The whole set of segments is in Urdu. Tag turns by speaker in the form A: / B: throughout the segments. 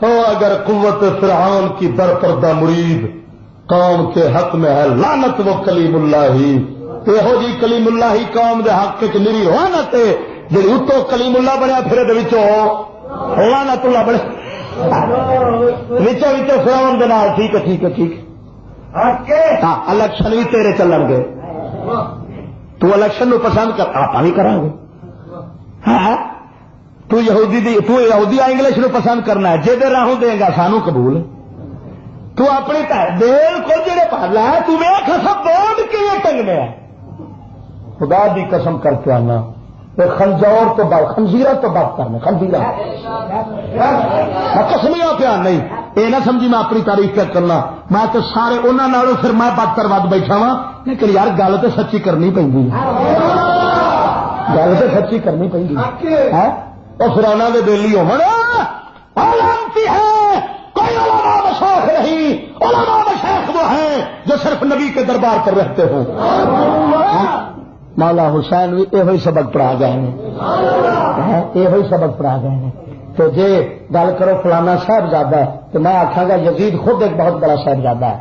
A: ہو اگر قوت فرعون کی برپردہ مرید قوم کے حق میں ہے لعنت وہ کلیم اللہ ہی یہو جی کلیم اللہ ہی قوم دے حق چ نری لعنت ہے جی اتو کلیم اللہ بنیا پھر لعنت اللہ بنے وچوں فرعون دے نال ٹھیک ہے ٹھیک ہے ٹھیک ہاں الیکشن بھی تیرے چلن گے تو الیکشن نو پسند کر آپ بھی کریں گے ہاں تو یہودی انگلش نو پسند کرنا ہے جے راہوں دے گا سانو قبول تو اپنی دل کو جڑے پالا ہے تو ویکھ سب بوند کیویں ٹنگنے خدا دی قسم کر کے آنا خنزور تو بات خنزیرہ تو بات کرنا خنزیرہ قسمیاں پیا نہیں یہ نہ سمجھی میں اپنی تعریف کیا کرنا میں تو سارے انہوں پھر میں بدتر ود بیٹھا وا لیکن یار گل تو سچی کرنی پہ گل تو سچی کرنی پہ اور پھر انہوں نے بیلی ہوتی ہے کوئی علماء مشائخ نہیں علماء مشائخ وہ ہیں جو صرف نبی کے دربار پر رہتے ہوں مولا حسین بھی یہ سبق پڑھا گئے ہیں یہ سبق پڑھا گئے ہیں تو جے گل کرو فلانا صاحبزادہ ہے تو میں آخا گا یزید خود ایک بہت بڑا صاحبزادہ ہے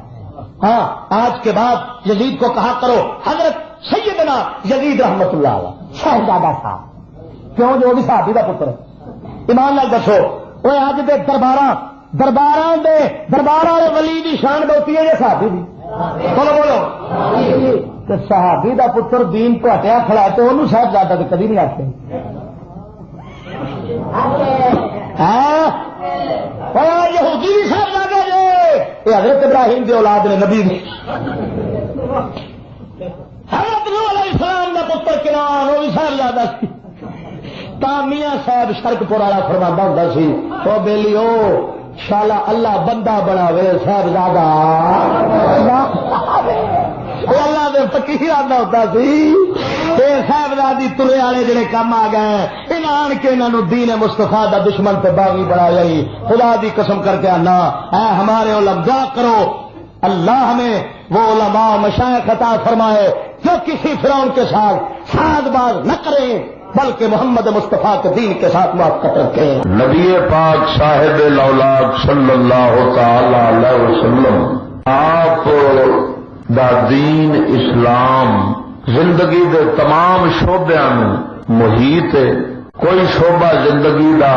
A: ہاں آج کے بعد یزید کو کہا کرو حضرت سیدنا یزید رحمت اللہ علیہ صاحبزادہ تھا کیوں جو بھی صحابی کا پتر ایمان لال دسو وہ اج دے دربار والے ولی دی شان بہتی ہے یہ صحابی دی بولو بولو صحابی دا پتر دین تو ہٹیا کھڑا ہے تو انہوں صاحبزادہ تو کبھی نہیں آتے یہودی بھی صاحبزادہ جی یہ حضرت ابراہیم دی اولاد نے نبی دی حضرت نوح علیہ السلام دا پتر کنان وہ بھی صاحبزادہ سی تامیاں صاحب شرک پور والا فرماندا ہوندا سی او بیلی او شالا اللہ بندہ بناوے صاحبزادہ اللہ دے فقیر آتا ہوتا سی صاحبزادی ترے والے جڑے کام آ گئے انہاں آن کے انہوں دین مصطفیٰ دا دشمن پہ باغی بنا جائی خدا دی قسم کر کے آنا اے ہمارے علماء کرو اللہ ہمیں وہ علماء مشائخ عطا فرمائے جو کسی فرعون کے ساتھ ساز باز نہ کریں بلکہ محمد مصطفیٰ کے دین کے ساتھ موافقت رکھیں.
B: نبی پاک صاحب الاولاد صلی اللہ تعالی علیہ وسلم آپ دا دین اسلام زندگی دے تمام شعبیاں محیط ہے. کوئی شعبہ زندگی دا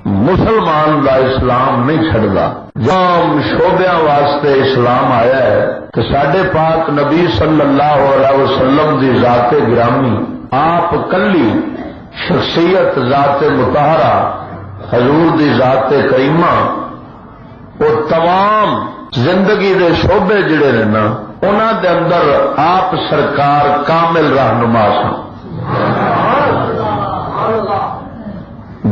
B: مسلمان دا اسلام نہیں چھڑدا. تمام شعبیاں واسطے اسلام آیا ہے کہ ساڈے پاک نبی صلی اللہ علیہ وسلم دی ذات گرامی آپ کلی شخصیت ذات مطہرہ حضور دی ذات کریمہ وہ تمام زندگی دے شعبے جڑے نے نا انہاں دے اندر آپ سرکار کامل رہنما سن.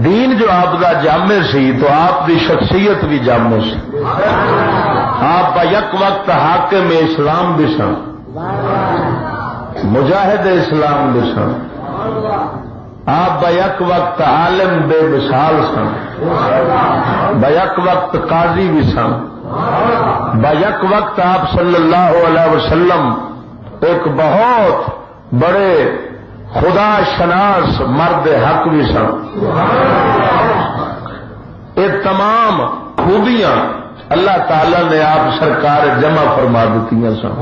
B: دین جو آپ دا جامع سی تو آپ دی شخصیت بھی جامع سی. آپ با یک وقت حاکم اسلام بھی سن مجاہد اسلام بھی سن. آپ بیک وقت عالم بے مثال سن. بیک وقت قاضی بھی سن. بیک وقت آپ صلی اللہ علیہ وسلم ایک بہت بڑے خدا شناس مرد حق بھی سن. یہ تمام خوبیاں اللہ تعالی نے آپ سرکار جمع فرما دیتی سن.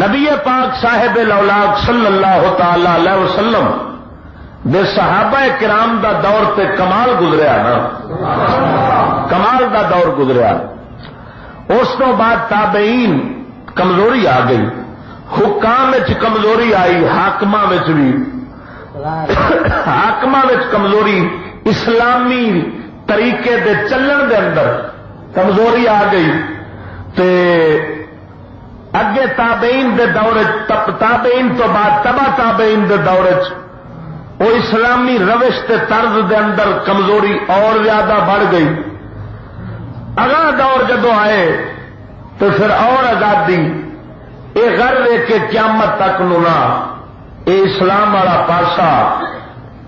B: نبی پاک صاحب الاولاد صلی اللہ تعالی علیہ وسلم دے صحابہ کرام دا دور تے کمال گزریا نا کمال دا دور گزریا. اس تو بعد تابعین کمزوری آ گئی. حکام وچ کمزوری آئی. حاکماں وچ بھی حاکماں وچ کمزوری اسلامی طریقے دے چلن دے اندر کمزوری آ گئی. تے اگے تابعین دے دور تابعین تو بعد تبا تابعین دے دور وہ اسلامی روش تے طرز دے اندر کمزوری اور زیادہ بڑھ گئی. اگلا دور جدو آئے تو پھر اور آزادی یہ غر لے کے قیامت تک نہ یہ اسلام والا پاسا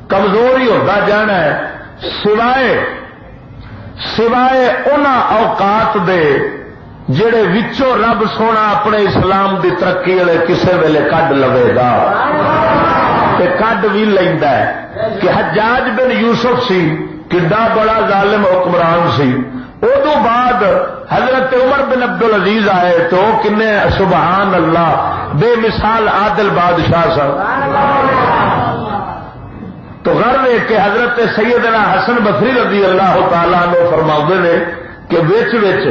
B: کمزوری ہوتا جانا ہے سوائے انہاں اوقات دے جڑے وچوں رب سونا اپنے اسلام دی ترقی والے کسے ویلے کڈ لوے گا تے کڈ بھی لیندا ہے. کہ حجاج بن یوسف سی کڈا بڑا ظالم حکمران سی. ادو بعد حضرت عمر بن عبدالعزیز آئے تو کنے سبحان اللہ بے مثال عادل بادشاہ سن. تو غرض ہے کہ حضرت سیدنا حسن بصری رضی اللہ تعالیٰ عنہ فرماؤندے نے کہ وچ وچ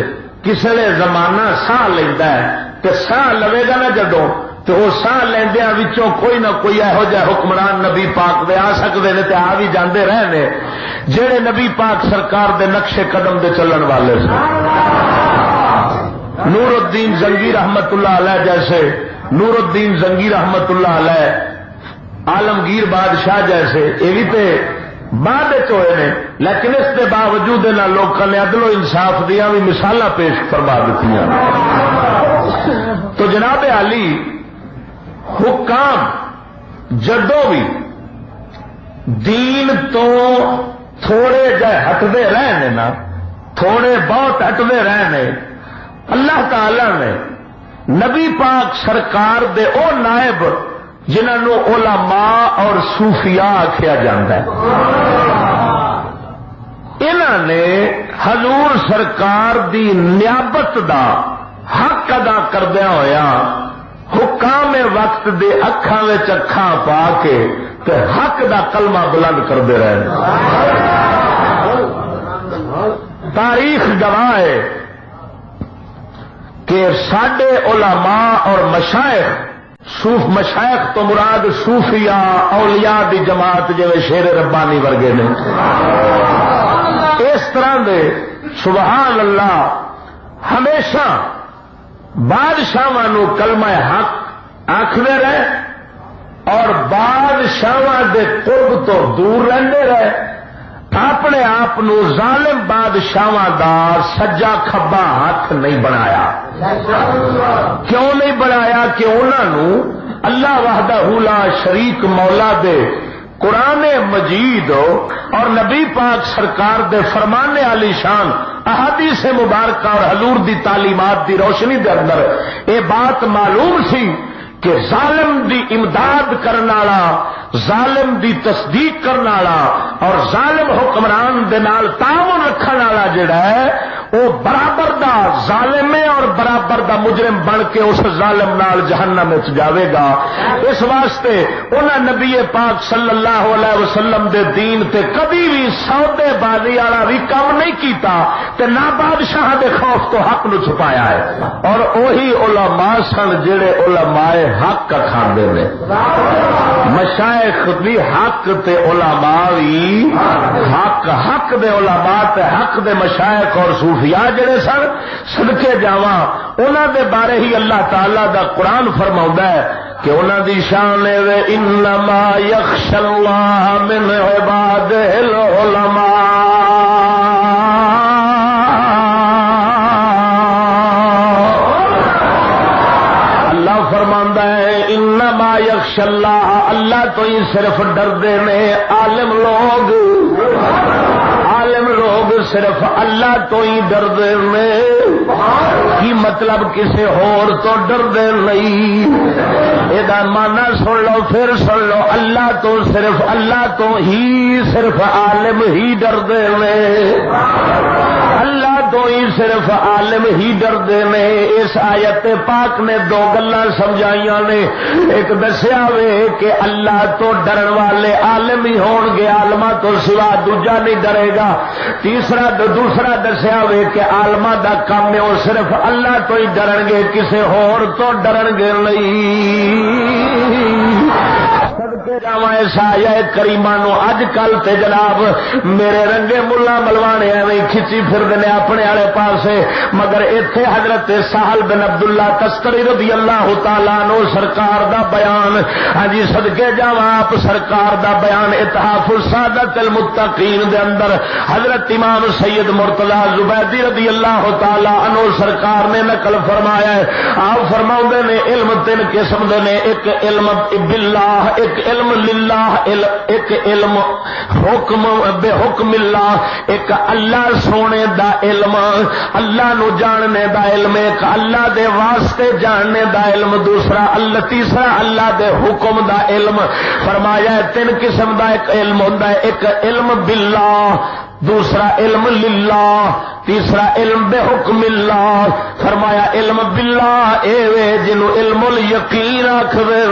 B: کسی نے زمانہ ساہ لینا ہے کہ ساہ لوے گا نا جدوں تو وہ ساہ لیندیاں وچوں کوئی نہ کوئی یہو جہا حکمران نبی پاک دے آ سکتے ہیں تے آ بھی جاندے رہے نے جہے نبی پاک سرکار دے نقش قدم دے چلن والے سن. نور الدین زنگی رحمت اللہ علیہ جیسے نور الدین زنگی رحمت اللہ علیہ عالمگیر بادشاہ جیسے یہ بھی تے بعد ہوئے نے لیکن اس کے باوجود لوگوں نے عدل و انصاف دیا بھی مثالاں پیش فرما دیتی. تو جناب علی حکام جدوں بھی دین تو تھوڑے جہ ہٹتے رہے نا تھوڑے بہت ہٹتے رہے اللہ تعالی نے نبی پاک سرکار دے او نائب جنہوں علماء اور صوفیاء آخیا جاتا ہے انہوں نے حضور سرکار دی نیابت دا حق ادا کردیا ہویا حکام وقت دے اکھاں وچ اکھاں پا کے تے حق دا کلمہ بلند کرتے رہے. تاریخ گواہ ہے کہ ساڈے علماء اور مشائخ تو مراد صوفیاء اولیاء دی جماعت جویں شیر ربانی ورگے نے اس طرح دے سبحان اللہ ہمیشہ بادشاہاں نو کلمہ حق آکھدے رہے اور بادشاہاں دے قرب تو دور رہندے رہے. اپنے آپ ظالم بادشاہاں دا سجا کھبا ہاتھ نہیں بنایا. کیوں نہیں بنایا کہ انہوں اللہ وحدہ لا شریک مولا دے قرآن مجید اور نبی پاک سرکار دے فرمانے علی شان احادیث مبارکہ اور حضور دی تعلیمات دی روشنی دے اندر یہ بات معلوم سی کہ ظالم دی امداد کرنے والا ظالم دی تصدیق کرنے والا اور ظالم حکمران دے نال تعاون رکھنے والا جڑا ہے وہ برابر دا ظالم ہے اور برابر دا مجرم بن کے اس ظالم نال جہنم وچ جاوے گا. اس واسطے انہاں نبی پاک صلی اللہ علیہ وسلم دے دین تے کبھی بھی سودے بازی والا بھی کام نہیں کیتا تے نہ بادشاہ دے خوف تو حق نو چھپایا ہے. اور وہی علماء سن جڑے علماء حق کھاندے نے. مشائخ بھی حق تے علماء بھی حق دے علماء تے حق دے مشائخ اور صوفیاء جڑے سن صدقے جاواں انہاں دے بارے ہی اللہ تعالی دا قرآن فرماوندا ہے کہ انہاں دی شان ہے انما یخشى اللہ من عبادہ العلماء. اللہ فرماندا ہے انما یخشى اللہ اللہ تو ہی صرف ڈردے نے عالم لوگ صرف اللہ تو ہی ڈردے نے. کی مطلب کسی ہور تو ڈردے نہیں. یہ مانا سن لو پھر سن لو اللہ تو صرف اللہ تو ہی صرف عالم ہی ڈردے نے. اللہ تو ہی صرف عالم ہی ڈردے نے. اس آیت پاک نے دو گلاں سمجھائیاں نے. ایک دسیا وے کہ اللہ تو ڈرن والے عالم ہی ہون گے عالماں تو سوا دوجا نہیں ڈرے گا. دوسرا دسیا وے کہ عالماں دا کام ہے وہ صرف اللہ تو ہی ڈرن گے کسے ہور تو ڈرن گے نہیں. صدقے جاواں اس آیت کریمہ نو اج کل تے جناب میرے رنگے ملا ملوانے ایویں کھچی پھردے نے اپنے والے پاسے مگر ایتھے حضرت سہل بن عبداللہ تستری رضی اللہ تعالی عنہ سرکار دا بیان ہاں جی صدقے جاواں آپ سرکار دا بیان اتحاف السادۃ المتقین دے اندر حضرت امام سید مرتضی زبیدی رضی اللہ تعالی عنہ سرکار نے نقل فرمایا ہے. آپ فرماؤندے نے علم تین قسم دے نے ایک علم باللہ ایک علم للہ ایک علم حکم بے حکم اللہ ایک اللہ سونے دا علم اللہ نو جاننے دا علم ایک اللہ دے واسطے جاننے دا علم دوسرا اللہ تیسرا اللہ دے حکم دا علم. فرمایا ہے تین قسم دا ایک علم ہوندا ہے ایک علم باللہ دوسرا علم للہ، تیسرا علم بے حکم اللہ. فرمایا علم باللہ اے وے جنوں علم الیقین آکھدے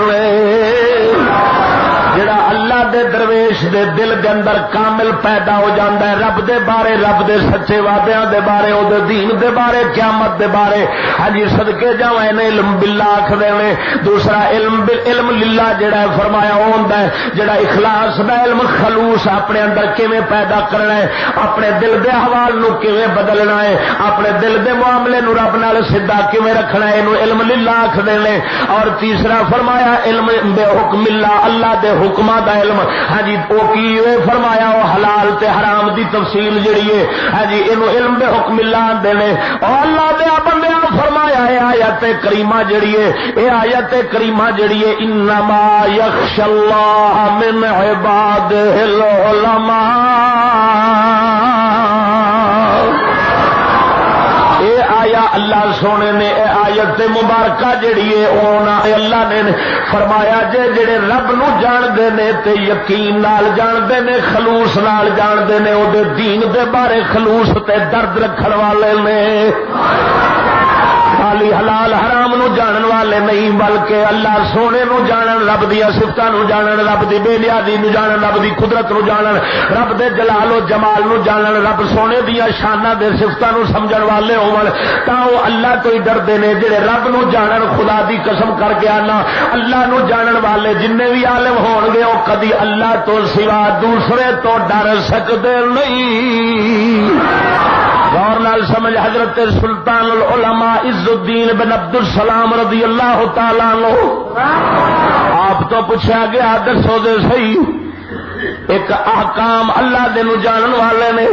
B: جڑا اللہ دے درویش دے دل دے اندر کامل پیدا ہو جاندا ہے، رب دے بارے، رب دے سچے وعدیاں دے بارے، او دے دین دے بارے، قیامت دے بارے. ہاں جی صدقے جاواں نے علم باللہ آکھدے نے. دوسرا علم للہ جڑا ہے فرمایا او ہوندا ہے جڑا اخلاص دا علم، خلوص اپنے اندر کیویں پیدا کرنا ہے، اپنے دل دے احوال نو کیویں بدلنا ہے، اپنے دل دے معاملے نو رب نال سیدھا کیویں رکھنا ہے، اینو علم للہ آکھدے نے. اور تیسرا فرمایا علم بے حکم اللہ، اللہ دے حکماں دا علم. ہاں جی او کی فرمایا او حلال تے حرام دی تفصیل جڑی ہے، ہاں جی اینو علم بے حکم اللہ آندے نے. او اللہ دے بندیاں فرمایا اے آیت کریمہ جڑی ہے، اے آیت کریمہ جڑی ہے انما یخشى اللہ من عبادہ العلماء. اے آیا اللہ سونے نے اے آیت مبارکہ جڑی ہے اونا اللہ نے فرمایا جڑے رب نو جان دے نے تے یقین نال جان دے نے، خلوص نال جان دے نے، او دے دین دے بارے خلوص تے درد رکھن والے نے. خالی حلال حرام نو جانن والے نہیں، بلکہ اللہ سونے نو جانن، رب دی صفاتاں نو جانن، رب دی بے نیازی نو جانن، رب دی قدرت نو جانن، رب دے جلال و جمال نو جانن، رب سونے دیاں شاناں دے صفاتاں نو سمجھن والے ہون تاں او اللہ تو ہی ڈردے نے. جڑے رب نو جانن، خدا دی قسم کر کے آنا اللہ نو جانن والے جننے بھی عالم ہون گے او کدی اللہ تو سوا دوسرے تو ڈر سکدے نہیں. غور نال سمجھ. حضرت سلطان العلماء عز الدین بن عبد السلام رضی اللہ تعالی عنہ آپ تو پوچھا گیا دسو دے صحیح ایک احکام اللہ دے نو جانن والے نے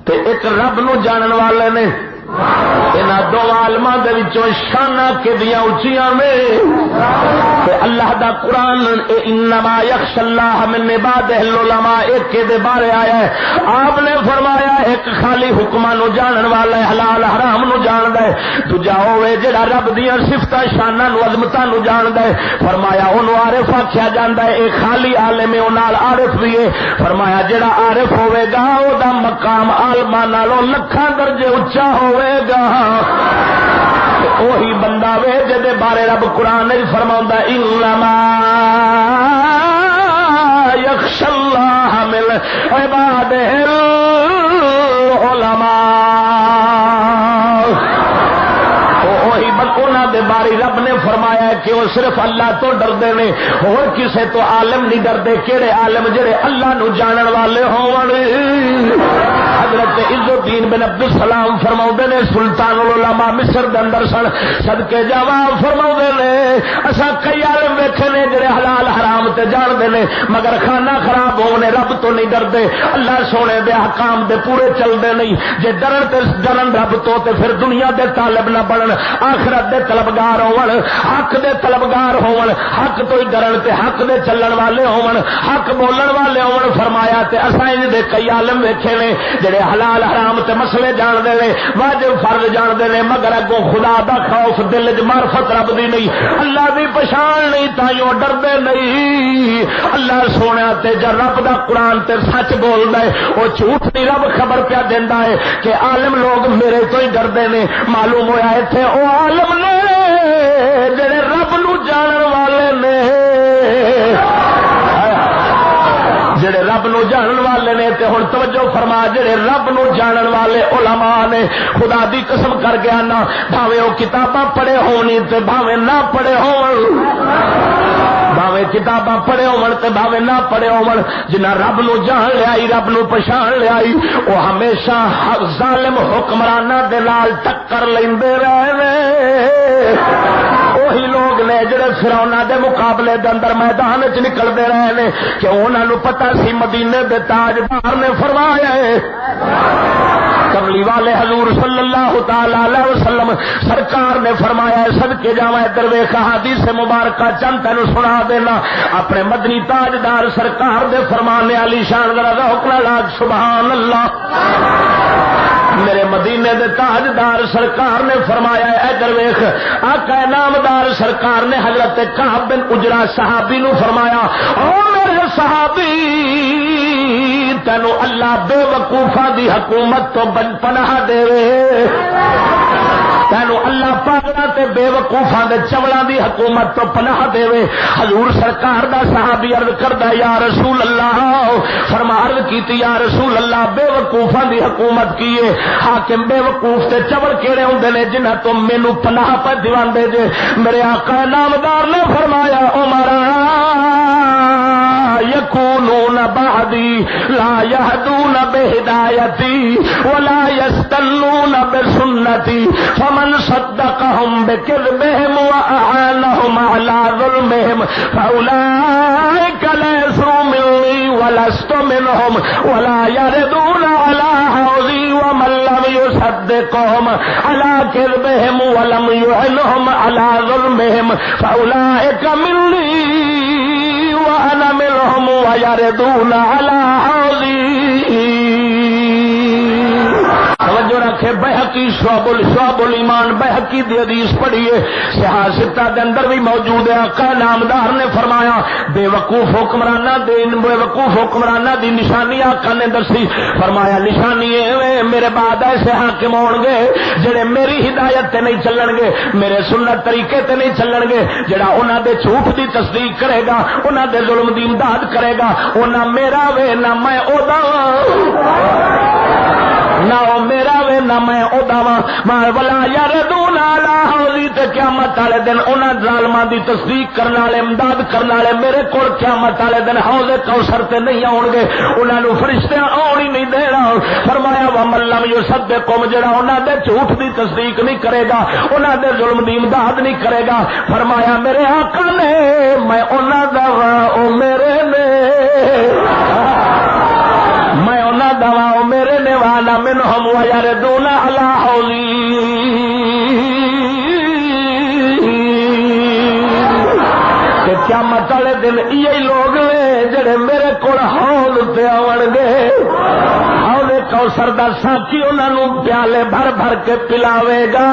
B: تے ایک رب نو جانن والے نے، انہاں دو عالماں دے وچوں شاناں کدیاں اونچیاں نے. تے اللہ دا قرآن انما یخشى اللہ من عبادہ العلماء ایک دے بارے آیا ہے. آپ نے فرمایا ایک خالی حکماں نو جانن والا ہے، حلال حرام نو جاندا ہے، دوجا ہوے جڑا رب دیاں صفاتاں شاناں نو عظمتاں نو جاندا ہے. فرمایا اونوں عارف آکھیا جاندا ہے، ایک خالی عالم ہے، او نال عارف بھی ہے. فرمایا جڑا عارف ہوے گا او دا مقام عالماں نالوں لکھاں درجے اونچا ہوے گا. وہی بندہ وے جدے بارے رب قرآن نے فرماوندا انما یخشى اللہ من عبادہ العلماء. وہی بکونا دے باری رب نے فرمایا ہے کہ وہ صرف اللہ تو ڈردے نے، اور کسے تو عالم نہیں ڈردے. کیڑے عالم جڑے اللہ نو جانن والے ہون. حضرت عز الدین بن عبد السلام فرماؤں نے سلطان العلماء مصر دے اندر سن، صدقے جاواں فرماؤں نے اساں کئی عالم ویکھے نے جڑے حلال حرام تے جان دے نے مگر کھانا خراب ہونے رب تو نہیں ڈردے، اللہ سونے دے احکام دے پورے چل دے نہیں. جے ڈرن تے ڈرن رب تو تے پھر دنیا دے طالب نہ بنن، آخرت دے طلبگار ہون، حق دے طلبگار ہون، حق تو ہی ڈرن تے حق دے چلن والے ہون، حق بولن والے ہون. فرمایا تے اساں ان دے کئی عالم ویکھے نے جڑے حلال حرام تے مسئلے جان دے نے، واجب فرض جان دے نے، مگر اگوں خدا دا خوف دل وچ معرفت رب دی نہیں، اللہ دی پہچان نہیں، تائیوں ڈردے نہیں. اللہ سونے تے جب رب دا قرآن تے سچ بولدا ہے او جھوٹ نہیں رب خبر پیا دیندا ہے کہ عالم لوگ میرے تو ہی ڈردے نے. معلوم ہویا ایتھے او عالم نے جڑے رب نو جانن والے نے، جڑے رب نو جانن والے نے. تے ہن توجہ فرما جڑے رب نو جانن والے علماء نے، خدا دی قسم کر کے آنا بھاویں او کتاباں پڑھے ہونی تے بھاویں نہ پڑھے ہون، بھاویں کتاباں پڑھے ہون تے بھاویں نہ پڑھے ہون، جنہاں رب نو جان لیائی، رب نو پہچان لیائی، او ہمیشہ ظالم حکمراناں دے نال ٹکر لیندے رہے. وہی لوگ نے جڑے فرعوناں دے مقابلے دے اندر میدان وچ نکلدے رہے نے کہ انہاں نو پتہ سی مدینے دے تاجدار نے فرمایا ہے، کملی والے حضور صلی اللہ تعالی علیہ وسلم سرکار نے فرمایا ہے، صدقے جاواں ادھر ویکھ حدیث مبارکہ چند تینوں سنا دینا. اپنے مدنی تاجدار سرکار دے فرمانے علی شان ذرا ذوق نال سبحان اللہ. میرے مدینے دے تاجدار سرکار نے فرمایا ہے ادھر ویکھ، آقا نامدار سرکار نے حضرت کعب بن اجرا صحابی نو فرمایا، او میرے صحابی تینو اللہ بے وقوفاں دی حکومت تو پناہ دے، تینو اللہ پاگلاں تے بے وقوفاں دے چولاں دی حکومت تو پناہ دے۔ حضور سرکار دا صحابی عرض کردا یا رسول اللہ، فرما عرض کیتی یا رسول اللہ بے وقوفاں دی حکومت کیے؟ حاکم بے وقوف تے چول کیڑے ہوندے نے جنہاں تو مینوں پناہ پہ دیواندے جے؟ میرے آقا نامدار نے فرمایا عمر یکونون بعدی لا یہدون بہدایتی ولا یستنون بسنتی فمن صدقهم بکذبهم واعانهم على ظلمهم فاولئک لیسوا منی ولست منهم ولا یردون على حوضی ومن لم يصدقهم على كذبهم ولم يعنهم على ظلمهم فاولئک منی وانا منهم ويردون على حوضي۔ توجہ رکھے، بہقی شعب الایمان بہقی دی حدیث پڑھیے، صحاح ستہ دے اندر بھی موجود ہے۔ آقا نامدار نے فرمایا بے وقوف حکمرانہ دی نشانی آقا نے دسی، فرمایا نشانی اے میرے بعد ایسے حاکم ہون گے جڑے میری ہدایت تے نہیں چلن گے، میرے سنت طریقے تے نہیں چلن گے، جڑا انہاں دے جھوٹ دی تصدیق کرے گا، انہاں دے ظلم دی امداد کرے گا، او نہ میرا وے نہ میں او دا، نہ او میرا وے نہ میں او دا وا، ولا یردون علی حوضی، تے قیامت والے دن انہاں ظالماں دی تصدیق کرن والے امداد کرن والے میرے کول قیامت والے دن حوض کوثر تے نہیں آؤ گے، انہاں نوں فرشتے آن ہی نہیں دینا۔ فرمایا ومن لم یصدقهم، جڑا انہاں دے جھوٹ دی تصدیق نہیں کرے گا، انہاں دے ظلم دی امداد نہیں کرے گا، فرمایا میرے آقا نے میں انہاں دا او میرے نے، میں انہاں دا او میرے نے، وانا منہم ویردون علی حوضی۔ قیامت والے دن یہی لوگ نے جڑے میرے کول حوض تے آون گے، حوض کوثر دا ساقی انہاں نوں پیالے بھر بھر کے پلاوے گا،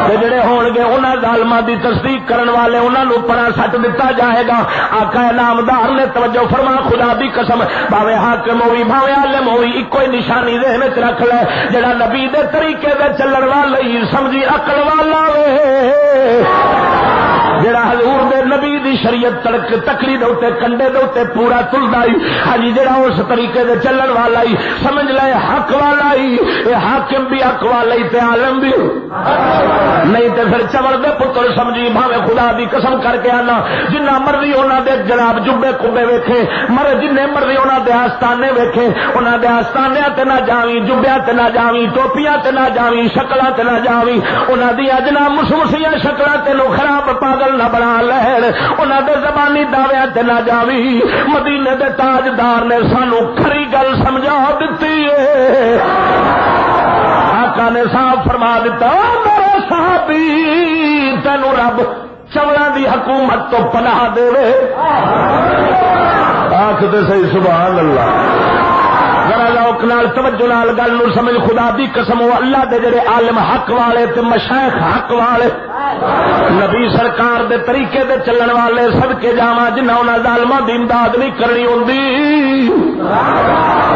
B: تے جڑے ہون گے انہاں ظالماں دی تصدیق کرن والے انہاں نوں پرا سٹ دتا جائے گا۔ آقا نامدار نے توجہ فرما، خدا دی قسم بھاوے حاکم ہوئی بھاوے عالم ہوئی اکو ہی نشانی ذہن وچ رکھ لے، جڑا نبی دے طریقے دے چلن والا ہی سمجھی عقل والا وے، جڑا حضور دے نبی دی شریعت تڑک تکڑی دے اوتے کنڈے دے اوتے پورا تلدا ہی، ہاں جی جڑا اس طریقے دے چلن والا ہی سمجھ لے حق والا ہی، اے حاکم بھی حق والا ہی تے عالم بھی نہیں تے پھر چمڑ دے پتر سمجھی۔ بھاوے خدا دی قسم کر کے آنا جنہ مرضی انہاں دے جناب جبے کبے ویکھے، مر جنہ مرضی انہاں دے آستانے ویکھے، انہاں دے آستانیاں تے نہ جاویں، جبیاں تے نہ جاویں، ٹوپیاں تے نہ جاویں، شکلاں تے نہ جاویں، انہاں دی جناب مسمسیاں شکلاں تے نو خراب پاگل نہ بنا لہر، انہاں دے زبانی دعویاں تے نہ جاویں۔ مدینے دے تاجدار نے سانو کھری گل سمجھا دتی ہے، آقا نے صاف فرما دیتا میرے صحابی تینو رب چولاں دی حکومت تو پناہ دے، آخ تے صحیح سبحان اللہ۔ ذرا ذوق نال توجہ نال گل نو سمجھ، خدا دی قسم وہ اللہ دے جڑے عالم حق والے تے مشائخ حق والے نبی سرکار دے طریقے دے چلن والے صدقے جاواں جنہاں انہاں ظالماں دی امداد نہیں کرنی ہوندی،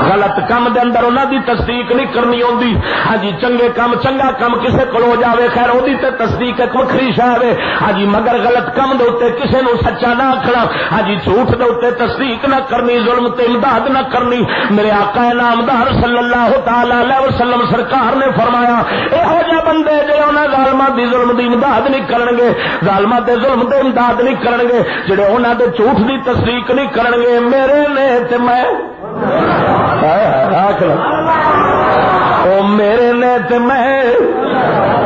B: غلط کام دے اندر انہاں دی تصدیق نہیں کرنی ہوندی، ہاں جی چنگے کام چنگا کام کسے کول ہو جاوے خیر اودی تے تصدیق ایک وکھری شے ہے، ہاں جی مگر غلط کام دے اوتے کسے نو سچا نہ آکھنا، ہاں جی جھوٹ دے اوتے تصدیق نہ کرنی، ظلم تے امداد نہ کرنی۔ میرے آقا نامدار صلی اللہ تعالی علیہ وسلم سرکار نے فرمایا یہو جے بندے جڑے انہاں ظالماں دی ظلم دی امداد نہیں کرن گے، ظالماں دے ظلم دے امداد نہیں کرن گے، جڑے انہاں دے جھوٹ دی تصدیق نہیں کرن گے، میرے نے تے میں او میرے نے تے میں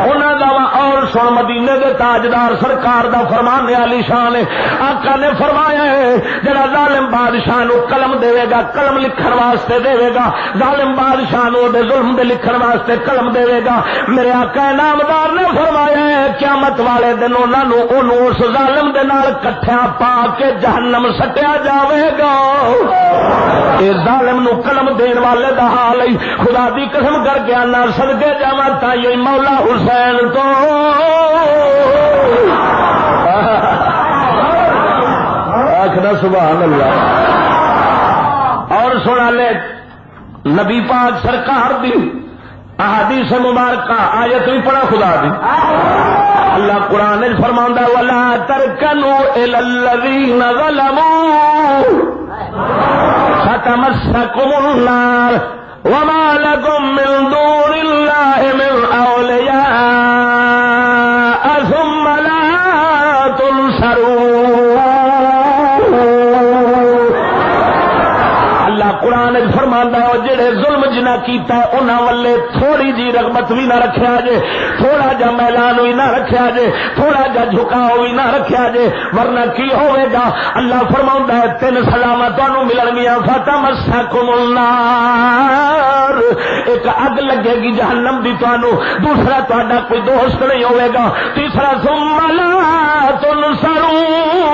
B: انہاں دا اور سن مدینے دے تاجدار سرکار دا فرمان علی شان ہے، آقا نے فرمایا ہے جڑا ظالم بادشاہ نو قلم دے گا، قلم لکھن واسطے دے گا، ظالم بادشاہ نو دے ظلم دے لکھن واسطے قلم دے گا، میرے آقا نامدار نے فرمایا ہے قیامت والے دن انہاں نو اونوں اس ظالم دے نال کٹھیاں پا کے جہنم سٹیا جاوے گا۔ اے ظالم نو قلم دین والے دا حال ہے، خدا دی قسم کر کے آنا صدقے جاواں تائیں مولا حسین تو آخنا سبحان اللہ۔ سونا لے نبی پاک سرکار دی احادیث مبارکہ آیت بھی پڑھا خدا دی اللہ قرآن نے فرماؤں وَلَا تَرْكَنُوا إِلَى الَّذِينَ ظَلَمُوا فَتَمَسَّكُمُ النَّارُ وَمَا لَكُم مِّن دُونِ اللَّهِ مِنْ أَوْلِيَاءَ ثُمَّ لَا تُنصَرُونَ قرآن فرماندا ہے جڑے ظلم جنہ کیتا ہے انہاں والے تھوڑی جی رغبت بھی نہ رکھیا جے تھوڑا جا میلان بھی نہ رکھیا جے تھوڑا جا جھکاؤ بھی نہ رکھیا جے ورنہ کی ہوے گا اللہ فرماوندا ہے تین سزاواں تانوں ملن گیاں فتمسکم النار ایک اگ لگے گی جہنم دی تانوں دوسرا تہاڈا کوئی دوست نہیں ہوے گا تیسرا ثم لا تنصرون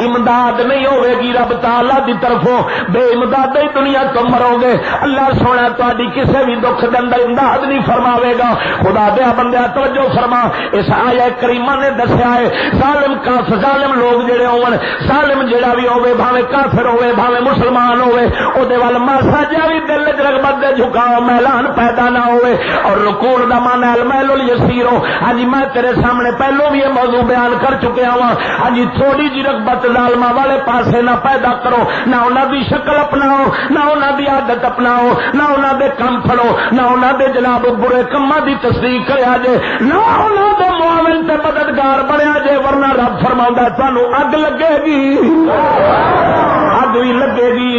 B: امداد نہیں ہوے گی رب تعالی دی طرفوں بے امداد دنیا تو مرو گے اللہ سونا تہاڈی کسے بھی دکھ دے اندر امداد نہیں فرماوے گا خدا دے بندیا توجہ فرما اس آیت کریمہ نے دسیا ہے ظالم کافر ظالم لوگ جڑے ہون ظالم جڑا بھی ہوے بھاویں کافر ہوے بھاویں مسلمان ہوے او دے ول ماسا جا بھی دل وچ رغبت دے جھکاؤ میلان پیدا نہ ہوے اور رکوع دا معنی المیل الیسیر ہاں جی میں تیرے سامنے پہلو بھی یہ موضوع بیان کر چکیا ہوں ہاں جی تھوڑی جی رغبت ظالمہ والے پاسے نہ پیدا کرو نہ انہاں دی شکل اپناؤ نہ انہاں دی عادت اپناؤ نہ انہاں دے کم پھڑو نہ انہاں دے جناب برے کماں دی تصدیق کریا جے نہ انہاں دے معاون تے مددگار بنیا جے ورنہ رب فرماوندا تانوں اگ لگے گی اگ بھی لگے گی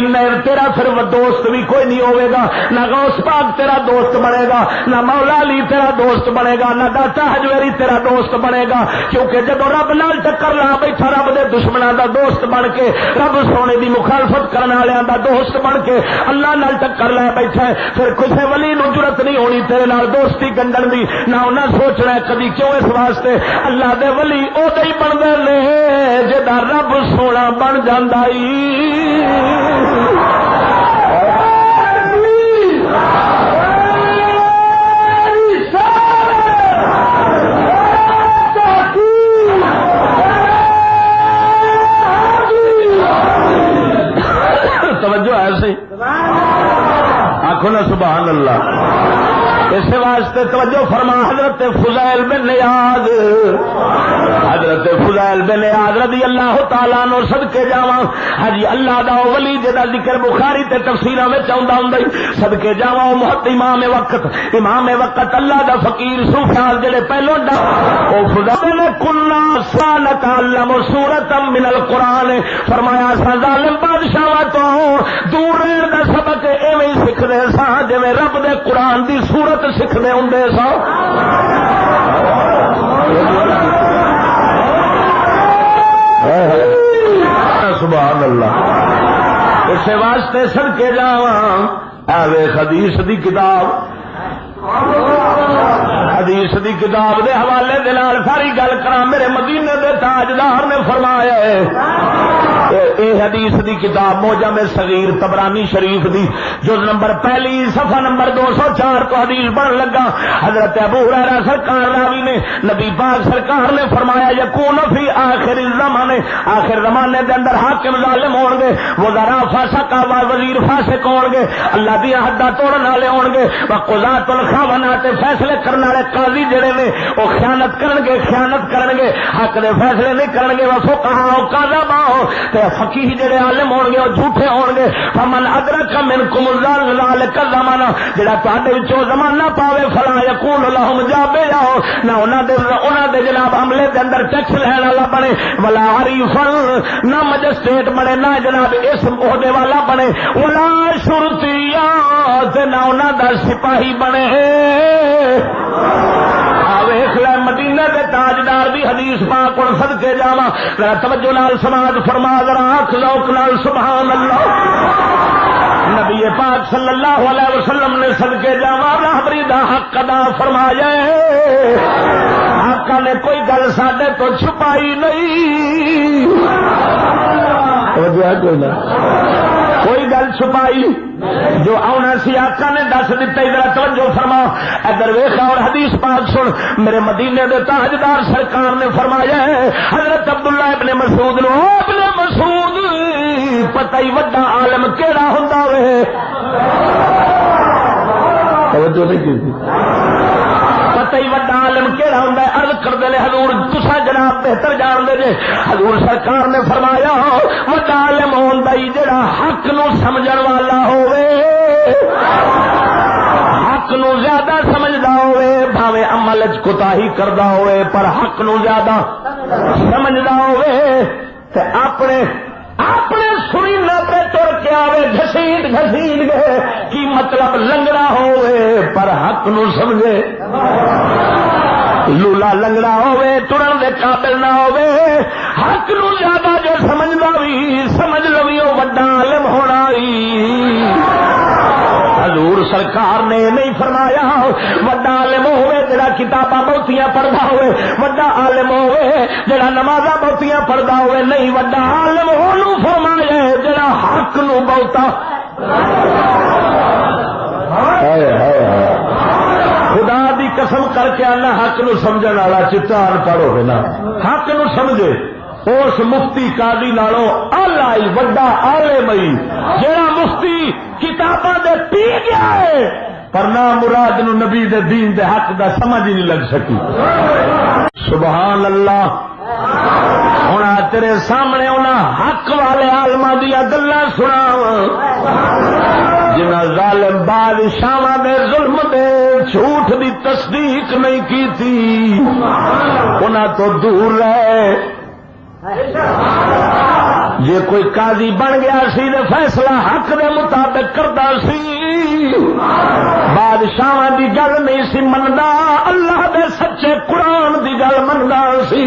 B: تیرا پھر دوست بھی کوئی نہیں ہوے گا نہ غوث پاک تیرا دوست بنے گا نہ مولا علی تیرا دوست بنے گا نہ داتا حجویری تیرا دوست بنے گا کیونکہ جب رب نال ٹکر لا بیٹھا رب دے دشمناں دا دوست بن کے رب سونے دی مخالفت کرنے والوں دا دوست بن کے اللہ نال ٹکر لے بیٹھا ہے پھر کسے ولی نو جرت نہیں ہونی تیرے نال دوستی گنڈن دی نہ انہاں سوچنا ہے کدی کیوں اس واسطے اللہ دے ولی او دے ہی بندے نے جدا رب سونا بن جاندا ای توجہ ایسے آنکھوں نا سبحان اللہ اس واسطے توجہ فرما حضرت فضیل بن عیاض رضی اللہ تعالیٰ عنہ صدقے جاواں حجی اللہ دا ولی جدا ذکر بخاری تے تفسیراں وچ آوندا ہوندا صدقے جاواں محت امام وقت اللہ دا فقیر صوفیان جڑے پہلو دا او فضیل کنا سنتعلم سورۃ من القرآن فرمایا سا ظالم بادشاہاں تو دور رہن دا سبق ایویں سکھدے سا جویں رب دے قرآن دی سورت سکھدے ہوندے سا سبحان اللہ اس واسطے صدقے جاواں اے حدیث دی کتاب دے حوالے دے نال ساری گل کراں میرے مدینے دے تاجدار نے فرمایا ہے اے حدیث دی کتاب موجم صغیر طبرانی شریف دی جز نمبر پہلی صفحہ نمبر 204 تو حدیث بن لگا حضرت ابو ہریرہ سرکار راوی نے نبی پاک سرکار نے فرمایا یکون فی آخر الزمان آخر زمانے دے اندر حاکم ظالم ہون گے وزراء فاسق وزیر فاسق ہون گے اللہ دی حداں توڑن والے ہون گے وقضاۃ الخونات فیصلے کرنے والے قاضی جڑے نے وہ خیانت کرن گے حق دے فیصلے نہیں کرن گے وفقہاء وقضاء تے فقیہ جڑے عالم ہون گے وہ جھوٹے ہون گے فمن ادرک منکم ذالک الزمان جڑا تہاڈے وچوں زمانہ پاوے فلا یکون لهم جابیا نہ انہاں دے جناب عملے دے اندر ٹیکس لین والا بنے ولا عریفا نہ مجسٹریٹ بنے نہ جناب اس عہدے والا بنے ولا شرطیا تے نہ انہاں دا سپاہی بنے ویکھ لے مدینہ دے تاجدار دی حدیث پاک اور صدقے جاواں ذرا توجہ نال سماعت فرما ذرا آنکھ ذوق نال سبحان اللہ نبی پاک صلی اللہ علیہ وسلم نے صدقے جاواں راہبری دا حق ادا فرمایا آقا نے کوئی گل ساڈے تو چھپائی نہیں کوئی گل چھپائی جو آنا سی آقا نے دس دیتا. ادھر توجہ فرما, ادھر ویکھا اور حدیث پاک سن. میرے مدینے دے تاجدار سرکار نے فرمایا ہے حضرت عبداللہ ابن مسعود نو, ابن مسعود پتہ ہی وڈا عالم کیڑا ہوندا وے. توجہ نہیں کی پتہ ہی وڈا عالم کیڑا ہوندا ہے. عرض کردے نے حضور تساں جناب بہتر جان دے جے. حضور سرکار نے فرمایا وڈا عالم ہوندا ہی جڑا حق نو سمجھن والا ہوے, حق نو زیادہ سمجھدا ہوے, بھاوے عمل وچ کوتاہی کردا ہوے پر حق نو زیادہ سمجھدا ہوے تے اپنے سرینا پہ تر کے آوے گھسیٹ گھسیٹ گئے. کی مطلب لنگڑا ہوئے پر حق نو سمجھے, لولا لنگڑا ہوئے ترن دے قابل نہ ہوئے, حق نو زیادہ جو سمجھنا بھی سمجھ لوی وہ وڈا عالم ہونا ہی. حضور سرکار نے نہیں فرمایا وڈا عالم ہوئے جڑا کتاباں بہتیاں پڑھدا ہوئے, وڈا عالم ہوئے جڑا نمازاں بہتیاں پڑھدا ہوئے. نہیں, وڈا عالم اونوں فرمایا جڑا حق نو بہتا خدا دی قسم کر کے آنا حق نو سمجھن والا چٹان پڑھو گے نا حق نو سمجھے اس مفتی قاضی نالوں اعلی ہی وڈا عالم ہی جڑا مفتی کتاباں دے پی گیا ہے پر نہ مراد نو نبی دے دین دے حق دا سمجھ ہی نہیں لگ سکی. سبحان اللہ. ہونا تیرے سامنے ہونا حق والے عالماں دیا گلاں سناواں جنہ ظالم بادشاہاں دے ظلم دے جھوٹ دی تصدیق نہیں کی تھی انہاں تو دور رہے. جے کوئی قاضی بن گیا سی تے فیصلہ حق دے مطابق کردا سی, بادشاہاں دی گل نہیں سی مندا, اللہ دے سچے قرآن دی گل مندا سی.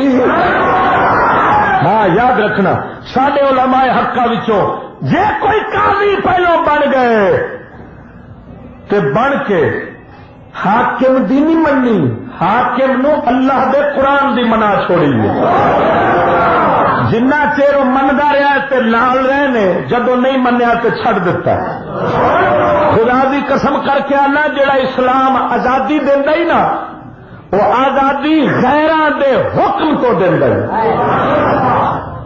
B: ہاں یاد رکھنا ساڈے علماء حقاں وچوں جے کوئی قاضی پہلو بن گئے تے بن کے حاکم دی نہیں مننی, حاکم نو اللہ دے قرآن دی منا چھوڑی. جنہ چیر منگا رہا تے نال رہنے, جدو نہیں منیا تے چھڑ دیتا. خدا دی قسم کر کے آنا جڑا اسلام آزادی دیندا ہی نا وہ آزادی غیراں دے حکم تو دیندا ہی,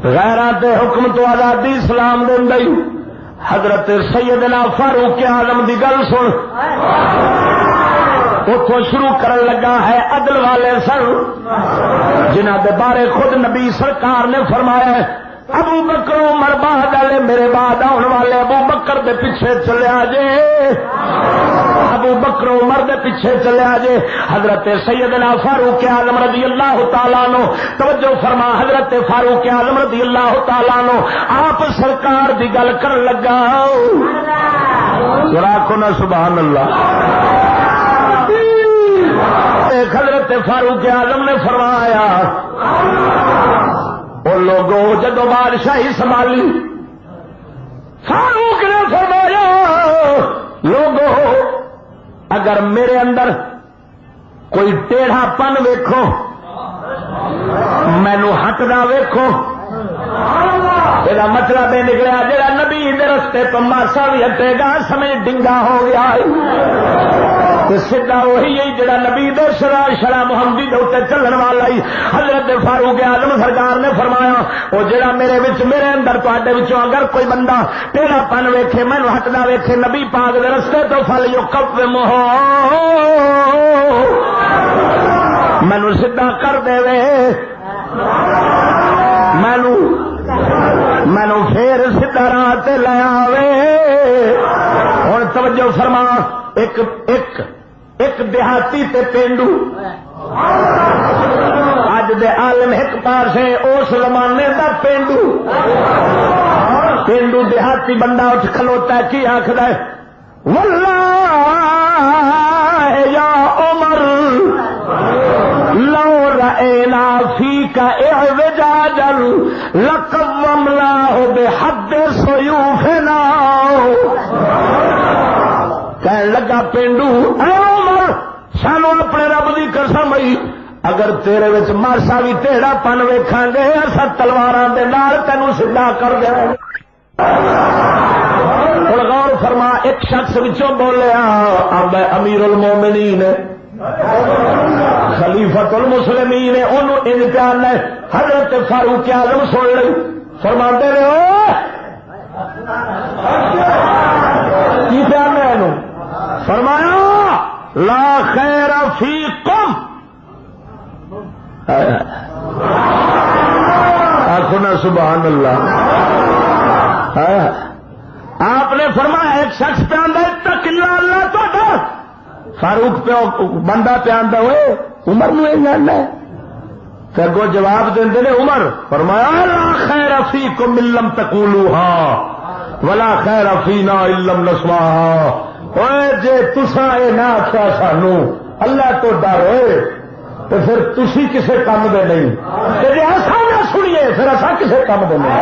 B: غیراں دے حکم تو آزادی اسلام دیندا ہی. حضرت سیدنا فاروق اعظم دی گل سن, اتوں شروع کرن لگا ہے. عدل والے سن جنہ دے بارے خود نبی سرکار نے فرمایا ابو بکر عمر بعد والے میرے بعد آنے والے ابو بکر دے پیچھے چلیا جے, ابو بکر عمر دے پیچھے چلیا جے. حضرت سیدنا فاروق اعظم رضی اللہ تعالیٰ عنہ توجہ فرما, حضرت فاروق اعظم رضی اللہ تعالیٰ عنہ آپ سرکار دی گل کرن لگا ذرا کو نا سبحان اللہ. حضرت فاروق اعظم نے فرمایا وہ لوگوں جدو بادشاہی سنبھالی, فاروق نے فرمایا لوگوں اگر میرے اندر کوئی ٹیڑھا پن ویکھو, مینو ہٹدا ویکھو, یہ مطلب یہ نکلیا جڑا نبی دے رستے تو ماسا بھی ہٹے گا سمجھ ڈنگا ہو گیا. سیدھا وہی ہے جڑا نبی دے شرع محمدی دے اوتے چلن والا ہی. حضرت فاروق اعظم سرکار نے فرمایا وہ جڑا میرے اندر تواڈے وچوں اگر کوئی بندہ ٹیڑھا پن ویکھے, مینوں ہٹدا ویکھے نبی پاک دے رستے تو فلیقومہ, مینوں سیدھا کر دے وے, مینوں پھر سیدھا راہ تے لے آوے. ہن توجہ فرما, ایک دیہاتی تے پینڈو, اج دے عالم ایک پاسے اس زمانے دا پینڈو دیہاتی بندہ اٹھ کھلوتا ہے کی آخر ہے واللہ یا عمر لو رأینا فیک اعوجاجا لقومناہ بحد سیوفنا. کہنے لگا پینڈو اے عمر سانو اپنے رب دی قسم ہوئی اگر تیرے وچ ماسا بھی ٹیڑھا پن ویکھاں گے اساں تلواراں دے نال تینوں سیدھا کر دیں. فرما ایک شخص وچوں بولیا اب امیر المومنین خلیفۃ المسلمین انہوں امتحان ہے حضرت فاروق اعظم سن لئی فرماندے نے کی بیان ہے انہوں فرمایا لا خیر فیکم آخو نا سبحان اللہ. آپ نے فرمایا ایک شخص پہ آندا اتق اللہ اللہ تو ڈر. فاروق پہ بندہ پہ آندا ہوئے عمر نو یہ جاننا ہے کہ اگو جواب دیندے نے عمر فرمایا لا خیر فیکم ان لم تقولوها ولا خیر فینا ان لم نسمعها. اوے جے تساں اے نہ آکھیا سانو اللہ تو ڈر ہوئے تو پھر تسی کسے کام دے نہیں جی ایسا نہ سنیے پھر ایسا کسے کام دے نہیں.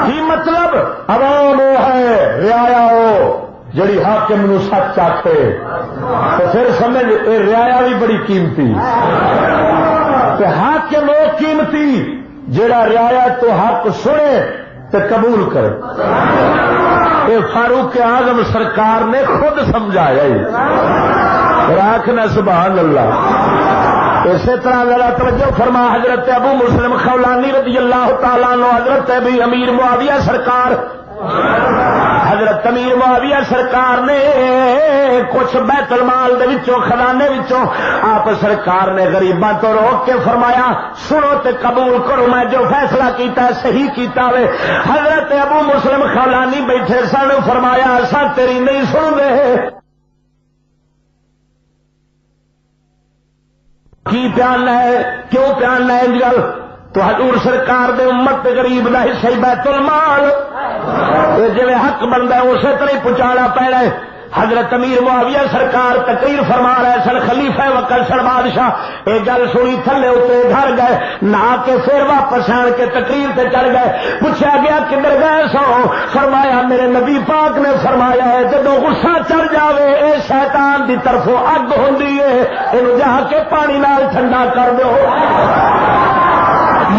B: کی مطلب عوام وہ ہے رعایا ہو جڑی حاکم نو سچ آکھے تو پھر سمجھ رعایا بھی بڑی قیمتی حاکم وہ قیمتی جڑا رعایا تو حق سنے تو قبول کرے. فاروق اعظم سرکار نے خود سمجھایا راکھنا سبحان اللہ. اسی طرح ذرا توجہ فرما حضرت ابو مسلم خولانی رضی اللہ تعالیٰ عنہ حضرت ابھی امیر معاویہ سرکار حضرت امیر معاویہ سرکار نے کچھ بیت المال دے وچوں خزانے وچوں آپ سرکار نے غریباں تو روک کے فرمایا سنو تے قبول کرو میں جو فیصلہ کیتا ہے صحیح کیتا وے. حضرت ابو مسلم خولانی بیٹھے سن فرمایا اساں تیری نہیں سن دے. کی پیان ہے کیوں پیان ہے گل تو حضور سرکار دے امت غریب دا حصہ بیت المال جی حق بنتا ہے اسی طرح پہنچانا پینا. حضرت امیر معاویہ سرکار تقریر فرما رہے سن خلیفہ وقت سن بادشاہ یہ گل سنی تھلے اتنے گھر گئے نہا کے پھر واپس آن کے تقریر تے چڑھ گئے. پوچھا گیا کدھر گئے سو فرمایا میرے نبی پاک نے فرمایا ہے جدو غصہ چڑھ جاوے اے شیطان دی طرفوں اگ ہوندی ہے اینو جا کے پانی نال ٹھنڈا کر دو.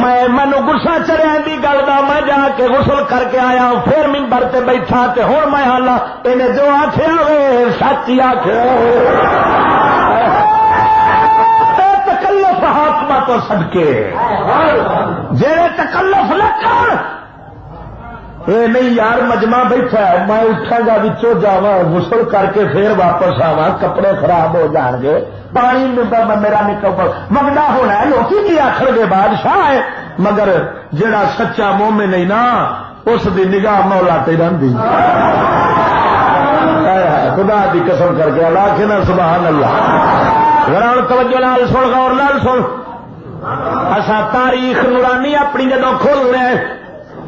B: میں مینو گسا چڑھیا دی گل دا میں جا کے غسل کر کے آیا پھر ممبر تے بیٹھا تے ہن میں حالا انہیں جو آکھیا وے سچ ہی آکھیا تکلف حاکمہ تو صدقے جڑے تکلف لکھن اے نہیں یار مجمع بیٹھا ہے میں اٹھا گا وچوں جاواں غسل کر کے پھر واپس آواں کپڑے خراب ہو جان گے پانی میرا منگنا ہونا ہے لوگ کی آخر گے بادشاہ ہے مگر جڑا سچا مومن نہیں نا اس دی نگاہ مولا تے رہندی. خدا دی قسم کر کے اللہ کے نا سبحان اللہ. ذرا توجہ نال سن غور نال سن. اسا تاریخ نورانی اپنی جدوں کھول رہے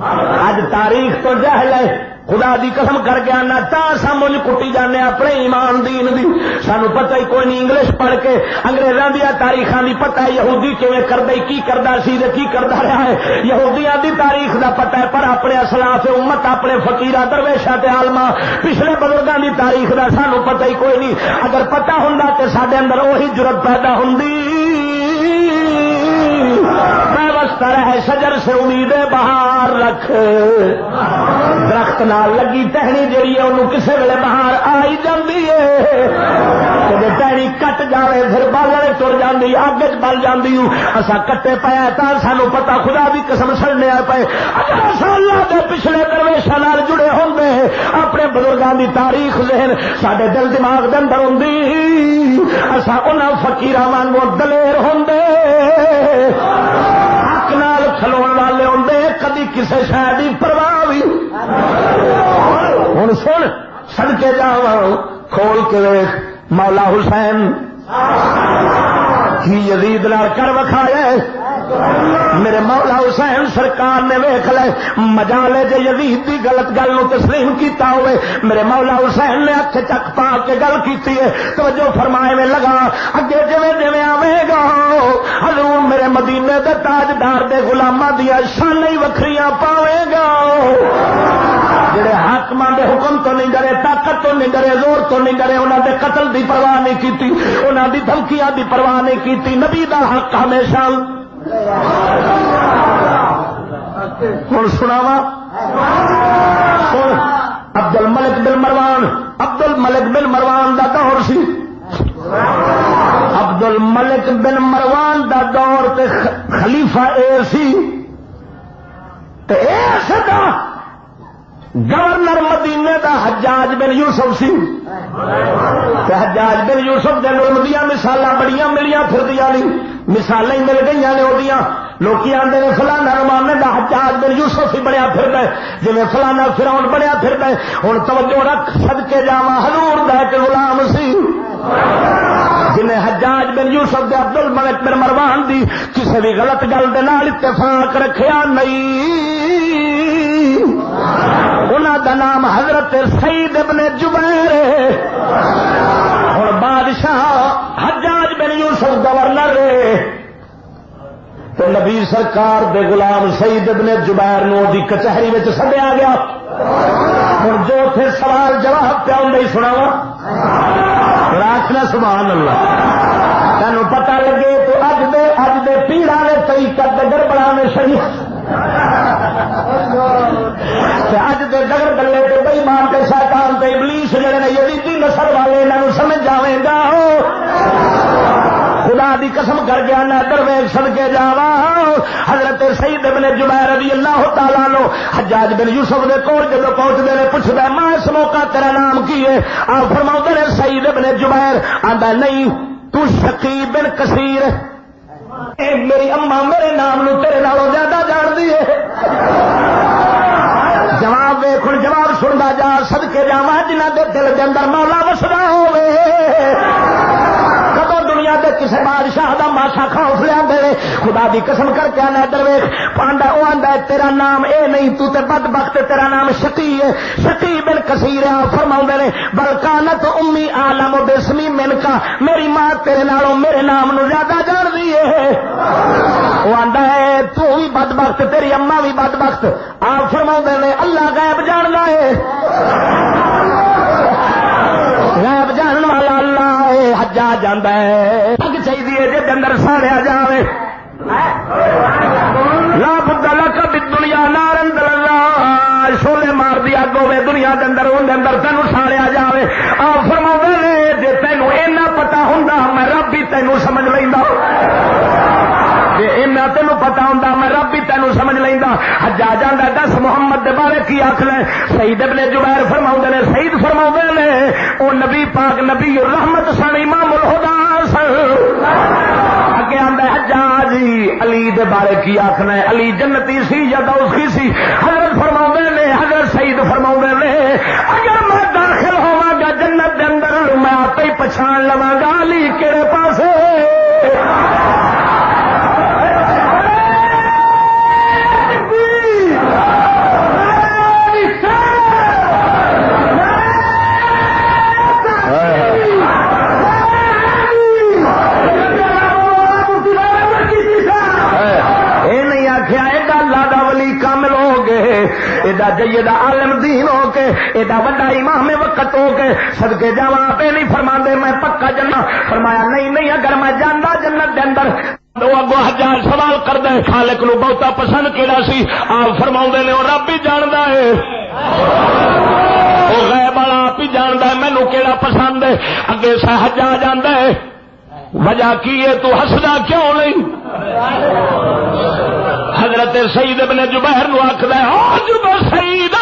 B: اج تاریخ تو جہل ہے خدا دی قسم کر کے آنا تا سمجھ کٹی جانے اپنے ایمان دین دی. سانو پتہ ہی کوئی نہیں انگلش پڑھ کے انگریزاں دی تاریخاں دی پتہ ہے یہودی کیویں کردا کی کردا سی تے کی کردا رہا ہے یہودیاں دی تاریخ دا پتہ ہے پر اپنے اسلاف امت اپنے فقیراں درویشاں تے عالماں پچھلے بزرگاں دی تاریخ دا سانو پتہ ہی کوئی نہیں. اگر پتہ ہوندا تے ساڈے اندر وہی جرأت پیدا ہوندی ہے شجر سے امید بہار رکھ درخت نال لگی ٹہنی جیڑی ہے انہوں کسے ویلے بہار آئی جاندی ہے جب ٹہنی کٹ جائے پھر بالے تر جاندی اگ بل جاندی. اسا کٹے پایا تا سانو پتا خدا بھی قسم سڑنے آ پے. اگر اسا اللہ دے پچھلے درویشاں نال جڑے ہوندے اپنے بزرگاں دی تاریخ ذہن ساڈے دل دماغ دے اندر ہوندی اسا انہاں فقیراں وانگوں دلیر ہوندے نال کھلون والے ہوندے کدی کسے شے دی پرواہ بھی. ہن سن صدقے جاواں کھول کے ویکھ مولا حسین کی یزید نال کر وکھایا میرے مولا حسین سرکار نے ویکھ لے مجالے جے یزید دی غلط گل نو تسلیم کیتا ہوئے میرے مولا حسین نے ہتھ چک پا کے گل کیتی ہے توجہ فرمائے میں لگا اگے جویں جویں آویں گا حضور میرے مدینے دے تاجدار دے غلاماں دیاں شاناں ہی وکھریاں پاویں گا جڑے حاکماں دے حکم تو نہیں ڈرے طاقت تو نہیں ڈرے زور تو نہیں ڈرے انہاں دے قتل دی پرواہ نہیں کیتی انہاں دی دھمکیاں دی پرواہ نہیں کیتی نبی دا حق ہمیشہ. ہوں سناوا
A: عبد الملک بن مروان، عبد الملک بن مروان دا دور سی، عبد الملک بن مروان دا دور تے خلیفہ اے سی تے اے سدا گورنر مدینے دا حجاج بن یوسف سی تے حجاج بن یوسف دے نورمدیاں مثالاں بڑیاں ملیاں پھردیاں نہیں، مثالیں مل گئیاں نے اودیاں، لوکی آندے نے فلانا زمانے دا حجاج بن یوسف ہی بنیا پھردا ہے جویں فلانا فرعون بنیا پھردا ہے۔ ہن توجہ رکھ، صدقے جاواں حضور دا ایک غلام سی جنہیں حجاج بن یوسف دے عبد الملک بن مروان دی کسی بھی غلط گل دے نال اتفاق رکھیا نہیں، انہاں دا نام حضرت سعید ابن جبیر۔ اور بادشاہ حجاج بن یوسف گورنر تو نبی سرکار دے غلام سعید ابن جبیر نو دی کچہری وچ سدیا گیا۔ ہن جو تھے سوال جواب پہ ہی سناواں، راکھنا سبحان اللہ، تینوں پتہ لگے تو اج دے پیڑا نے طریقت دے گڑبڑا میں صحیح اج دے ڈگر گلے تے بے ایمان تے شیطان تے ابلیس جڑے نے یزیدی نسل والے انہاں نوں سمجھ جاویں گا۔ خدا دی قسم کر گیا نہ درویش صدقے جاوا، حضرت سعید ابن جبیر رضی اللہ تعالی عنہ حجاج بن یوسف دے کول جدوں پہنچدے نے پوچھدا میں اس موقع تیرا نام کی ہے؟ آپ فرماؤندے نے سعید ابن جبیر۔ آندا نہیں تو شقی بن کثیر، اے میری اما میرے نام نو تیرے نالوں زیادہ جاندی ہے۔ جواب ویکھ، جواب سندا جا، صدقے جاواں جنہاں دے دل دے اندر مولا وسدا ہوے، کدو دنیا دے کسے بادشاہ دا ماسا خوف لیا دے، خدا دی قسم کر کے آنا درویش پانڈا او آندا ہے تیرا نام اے نہیں، تو تے بدبخت تیرا نام شقی ہے، شقی بن کثیر ہے۔ فرماؤندے نے بلکانت امی عالم بسمی من کا، میری ماں تیرے نالوں میرے نام نو زیادہ جاندی ہے۔ وہ آندا ہے تو بھی بدبخت، تیری اما بھی بدبخت۔ آپ فرماؤندے نے اللہ غیب جاندا ہے، غیب جانن والا اللہ ہے۔ حجاج جاندا ہے اگ چاہیے جے اندر ساڑیا جاوے، لا بد لک بالدنیا نارن اللہ، شولے مار دی اگ ہوے دنیا دے اندر، اون دے اندر تینوں ساڑیا جاوے۔ آپ فرماؤندے نے جے تینوں اینا پتہ ہوندا میں رب ہی تینوں سمجھ لیندا، جے اینا تینوں پتہ ہوندا میں رب ہی تینوں سمجھ لیندا۔ حجاج آندا دس محمد دے بارے کی آکھ لے؟ سعید ابن جبیر فرماؤندے نے، سعید فرماؤندے نے او نبی پاک نبی الرحمت سن، امام الہدی سن۔ اگے آندا حجاج علی دے بارے کی آکھنا ہے؟ علی جنتی سی یا دوزخی سی؟ حضرت فرماؤندے نے، حضرت سعید فرماؤندے نے اگر میں داخل ہوواں گا جنت دے اندر میں آپ ہی پہچان لواں گا علی کہڑے پاسے۔ ایڈا جیدہ عالم دین ہو کے، ایڈا وڈا امام وقت ہو کے، صدقے جاواں پہ نہیں فرماندے میں پکا جنت؟ فرمایا نہیں اگر میں جاندا جنت دے اندر۔ تو اگو حجاج سوال کردا ہے خالق نو بہتا پسند کیڑا سی؟ آپ فرماؤندے نے او رب ہی جاندا ہے، او غیب والا آپ ہی جاندا ہے مینوں کیڑا پسند ہے۔ اگے سا حجاج آندا ہے وجہ کی ہے تو ہسدا کیوں نہیں؟ حضرت سعید ابن جبیر نو آکھدا ہے او جب سعید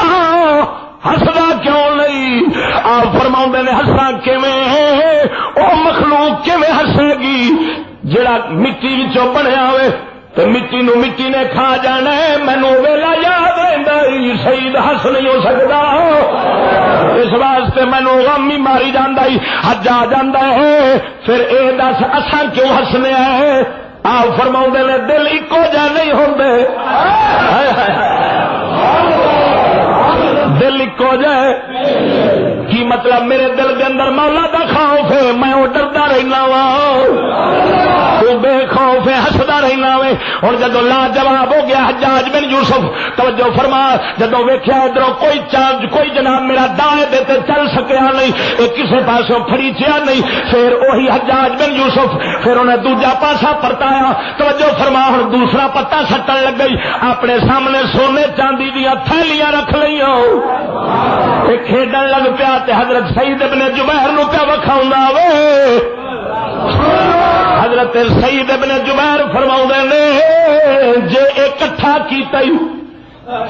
A: ہسدا کیوں نہیں؟ آپ فرماؤندے نے ہساں کیویں؟ او مخلوق کیویں ہسے گی جڑا مٹی وچوں بنیا ہوئے تے مٹی نو مٹی نے کھا جانا ہے۔ مینوں ویلا یاد رہندا سعید ہس نہیں ہو سکدا، اس واسطے مینوں غم ہی ماری جاندا ہی۔ حجاج جاندا ہے پھر اے دس اساں کیوں ہسنے ہیں؟ آپ فرماؤندے نے دل اکو جا نہیں ہوندے، دل اکو جائے کی مطلب؟ میرے دل کے اندر مولا دا خوف ہے، میں وہ ڈردا رہنا وا۔ تو بے خوف ہسدا رہنا وے. ہن جدوں لاجواب ہو گیا حجاج بن یوسف, توجہ فرما, جدوں ویکھیا ادھروں کوئی چانج کوئی جناب میرا دائیں دے تے چل سکیا نہیں, اے کسے پاسوں پھڑیچیا نہیں, پھر وہی حجاج بن یوسف پھر انہیں دوجا پاسا پرتایا. توجہ فرما, ہن دوسرا پتا سٹن لگ گئی, اپنے سامنے سونے چاندی دیا تھیلیاں رکھ لئیاں, کھیڈن لگ پیا تے حضرت سعید ابن جبیر نو پیا وکھاوندا وے. حضرت سعید ابن جبیر فرماؤندے نے جے اکٹھا کیتا ہی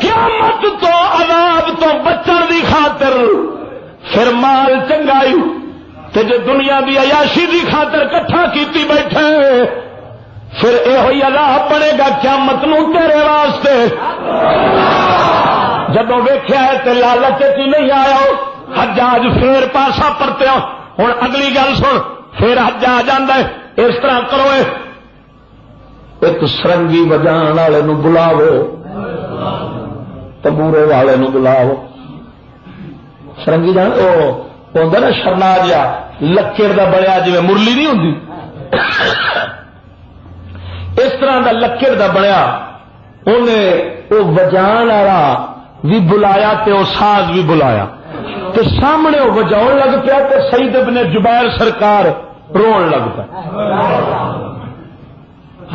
A: قیامت تو عذاب تو بچن دی خاطر پھر مال چنگائی, تے جے دنیا دی عیاشی دی خاطر کٹھا کیتی بیٹھے پھر اے ہوئی عذاب بنے گا قیامت نو تیرے واسطے. جدوں ویکھیا ہے تے لالچ چ نہیں آیا, حجاج پھر پاسا پرتیا. ہن اگلی گل سن, پھر حجاج آندا ہے اس طرح کرو, ایک سرنگی وجان والے نو بلاو, تبورے والے نو بلاو. سرنگی جان او ہوندا نا شرنا جا لکڑ دا بنیا جویں مرلی نہیں ہوندی, اس طرح دا لکڑ دا بنیا انہیں او وجان والا بھی بلایا تے او ساز بھی بلایا, تے سامنے او وجاؤن لگ پیا تے سعید ابن جبیر سرکار رون لگ پیا.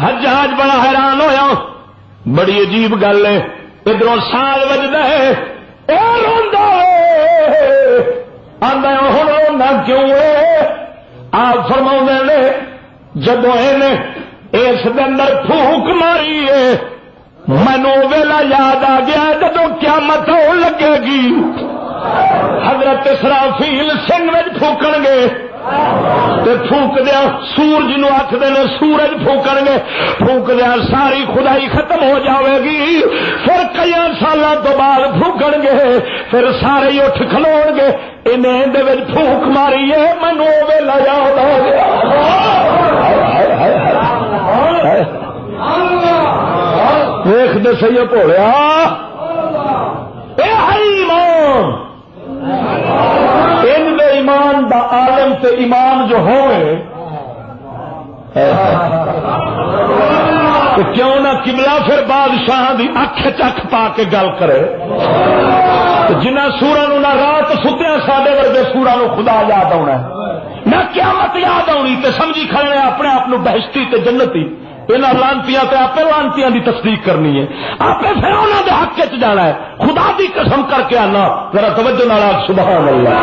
A: حجاج بڑا حیران ہویا, بڑی عجیب گل ہے, ادھروں ساز وجدا ہے اے روندا ہے, آندا ہن رونا کیوں ہے. آپ فرماؤندے نے جدوں اس دے اندر پھونک ماری ہے مینو ویلا یاد آ گیا جدوں قیامت ہو لگے گی, حضرت اسرافیل سنگ وچ پھونکن گے تے پھونک دیا سورج نو آکھدے نے سورج پھونکن گے, پھونک دیا ساری خدائی ختم ہو جاوے گی. پھر کئی سالاں تو بعد پھونکن گے, پھر سارے ہی اٹھ کھلون گے, انہیں دے وچ پھونک ماری ہے مینوں ویلا یاد آ گیا. ویخ دے سی بولیا اے ایمان, ان دے ایمان دا عالم تے ایمان جو ہوئے تو کیوں نہ قبلہ پھر بادشاہ دی اکھ چکھ پا کے گل کرے. جنہ سورا نو نہ رات ستیا ساڈے ورگے سورا نو خدا یاد آنا نہ قیامت یاد آنی تے سمجھی کھڑے اپنے آپ بہشتی تے جنتی. یہاں لانتیاں تے آپ لانتیاں دی تصدیق کرنی ہے, آپ پھر انہوں دے حق چ جانا ہے. خدا دی قسم کر کے آنا ذرا توجہ نال سبحان اللہ,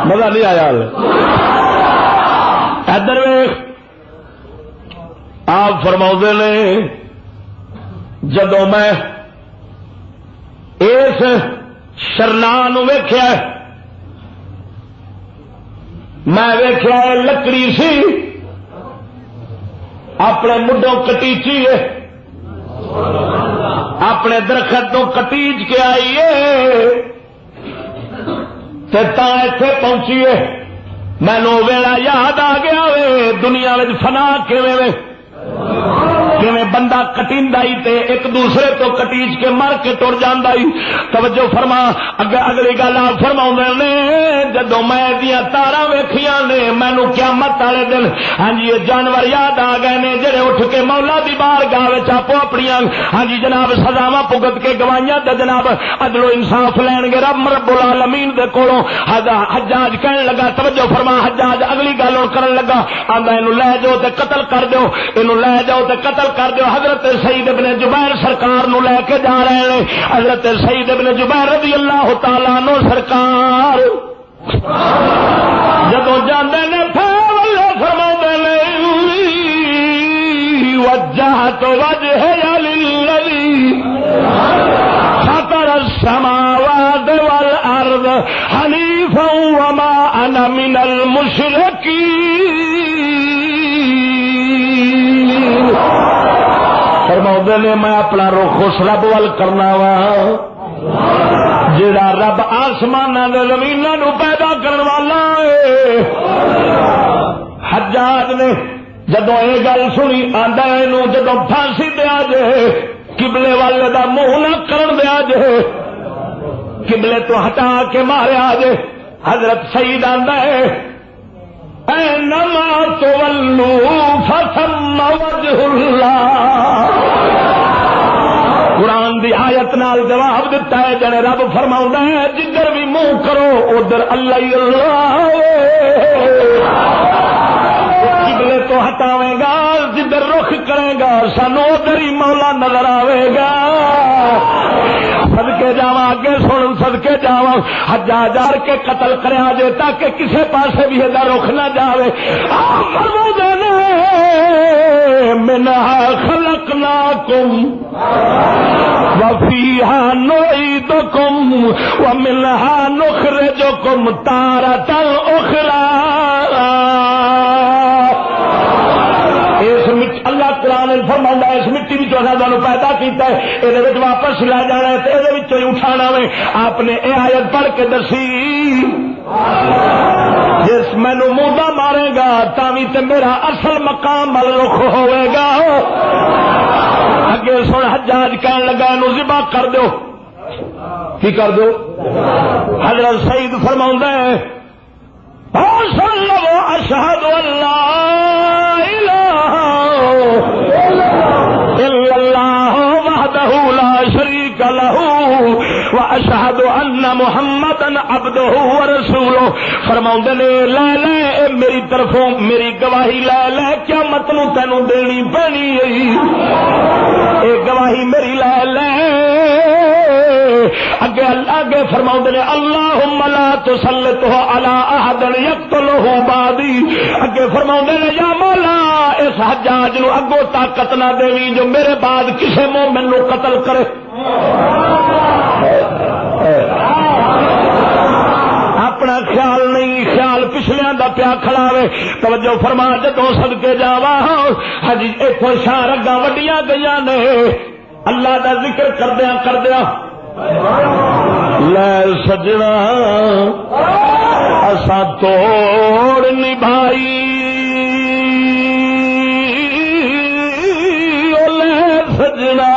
A: مزہ نہیں آیا. ادھر ویکھ آپ فرماؤندے نے جدوں میں اس شرنا نو ویکھیا, میں ویکھیا لکڑی سی اپنے مڈوں کٹیچی ہے, اپنے درخت تو کٹیچ کے آئی ہے تا ایتھے پہنچی ہے. مینو ویلا یاد آ گیا وے دنیا میں فنا کیویں بندہ کٹیندا ہی تے ایک دوسرے تو کٹیچ کے مر کے ٹر جاندا ہی. توجہ فرما, اگلی گل آپ فرماؤندے نے جدوں میں دیاں تاراں ویکھیاں نے مینوں قیامت والے دن ہاں جی یہ جانور یاد آ گئے نے جڑے اٹھ کے مولا دی بارگاہ وچ آپو اپنیاں ہاں جی جناب سزاواں بھگت کے گواہیاں تے جناب عدل و انصاف لین گے رب العالمین دے کولوں. حجاج کہن لگا, توجہ فرما, حجاج اگلی گل کرن لگا, آندا اینو لے جاؤ تے قتل کر دیو, اینو لے جاؤ تے قتل کر دیو. حضرت سعید ابن جبیر سرکار نو لے کے جا رہے ہیں. حضرت سعید ابن جبیر رضی اللہ تعالی عنہ سرکار جدوں جاندے نے پھر اللہ فرماندے نے وجہت وجہی للذی فطر السماوات والارض حنیفا وما انا من المشرکین. فرماؤندے نے میں اپنا رخ اس رب وال کرنا وا جڑا رب آسماناں تے زمیناں نو پیدا کرن والا ہے. حجاج نے جدوں یہ گل سنی آندا اینو جدوں پھانسی دیا جے قبلے والے دا منہ نہ کرن دیا جے, قبلے تو ہٹا کے ماریا جے. حضرت سعید آندا ہے اینما تولوا فثم وجہ اللہ. قرآن دی آیت نال جواب دیتا ہے جنے رب فرماؤں ہے جدھر بھی منہ کرو ادھر اللہ ہی اللہ. قبلے تو ہٹاوے گا جدھر رخ کرے گا سانو ادھر ہی مولا نظر آئے گا. صدقے جاواں اگے سن صدقے جاواں حجاج آر کے قتل کریا جے تاکہ کسے پاسے بھی دا رخ نہ جاوے. فرماؤں نے منہا خلقناکم وفیہا نعیدکم ومنہا نخرجکم تارۃ اخری. اللہ قرآن فرماتا ہے اس مٹی بھی تمہیں پیدا کیتا ہے یہ واپس لے جانا ہے تو یہ اٹھانا ہے. آپ نے یہ آیت پڑھ کے دسی جس مینو مودا مارے گا تاوی تے میرا اصل مقام ول رخ ہوئے گا. اگے سن حجاج کہن لگا نو ذبح کر دو. کی کر دو؟ حضرت سعید فرماؤں ہے سن لو اشہد اللہ الا اللہ وحدہ لا شریک لہ واشہد ان محمدا عبدہ ورسولہ. فرماؤں نے لے لے میری طرفوں میری گواہی لے لے کیا مطلب تینوں دینی پینی اے گواہی میری لے لے. اگے فرماؤں نے اللہم لا تسلطہ علی احد یقتلہ بعدی. اگے فرماؤں نے یا مولا اس حجاج نو اگو طاقت نہ دیوی جو میرے بعد کسے مومن نو قتل کرے. اپنا خیال نہیں خیال پچھلیاں دا پیا کھڑاوے. توجہ فرما جدوں صدقے جاواں حجی اتوں شاہ رگاں وڈیاں گئیاں نے اللہ دا ذکر کردیاں لے سجنا اساں توڑ نبھائی لے سجنا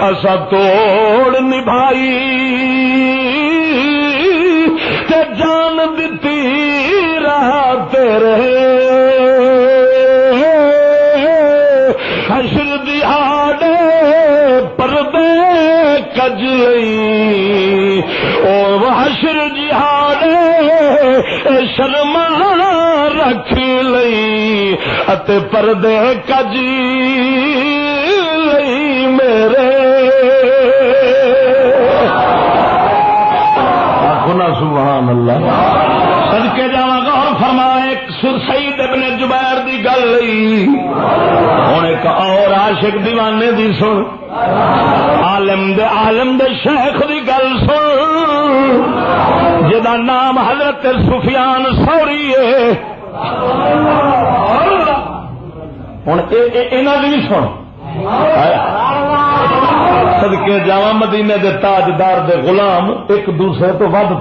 A: اسا توڑ نبھائی تے جان دتی راہ تیرے حشر دیہاڑے پردے کج لئی او حشر دیہاڑے شرما رکھ لئی اتے پردے کج لئی میرے. سبحان اللہ. صدقے جاواں غور فرما ایک سعید ابن جبیر دی گل لئی ہن ایک اور عاشق دیوانے دی سن عالم دے شیخ دی گل سن جدا نام حضرت سفیان ثوری ہے. ہن انہاں دی سن صدقے جاواں مدینے دے تاجدار دے غلام ایک دوسرے تو ود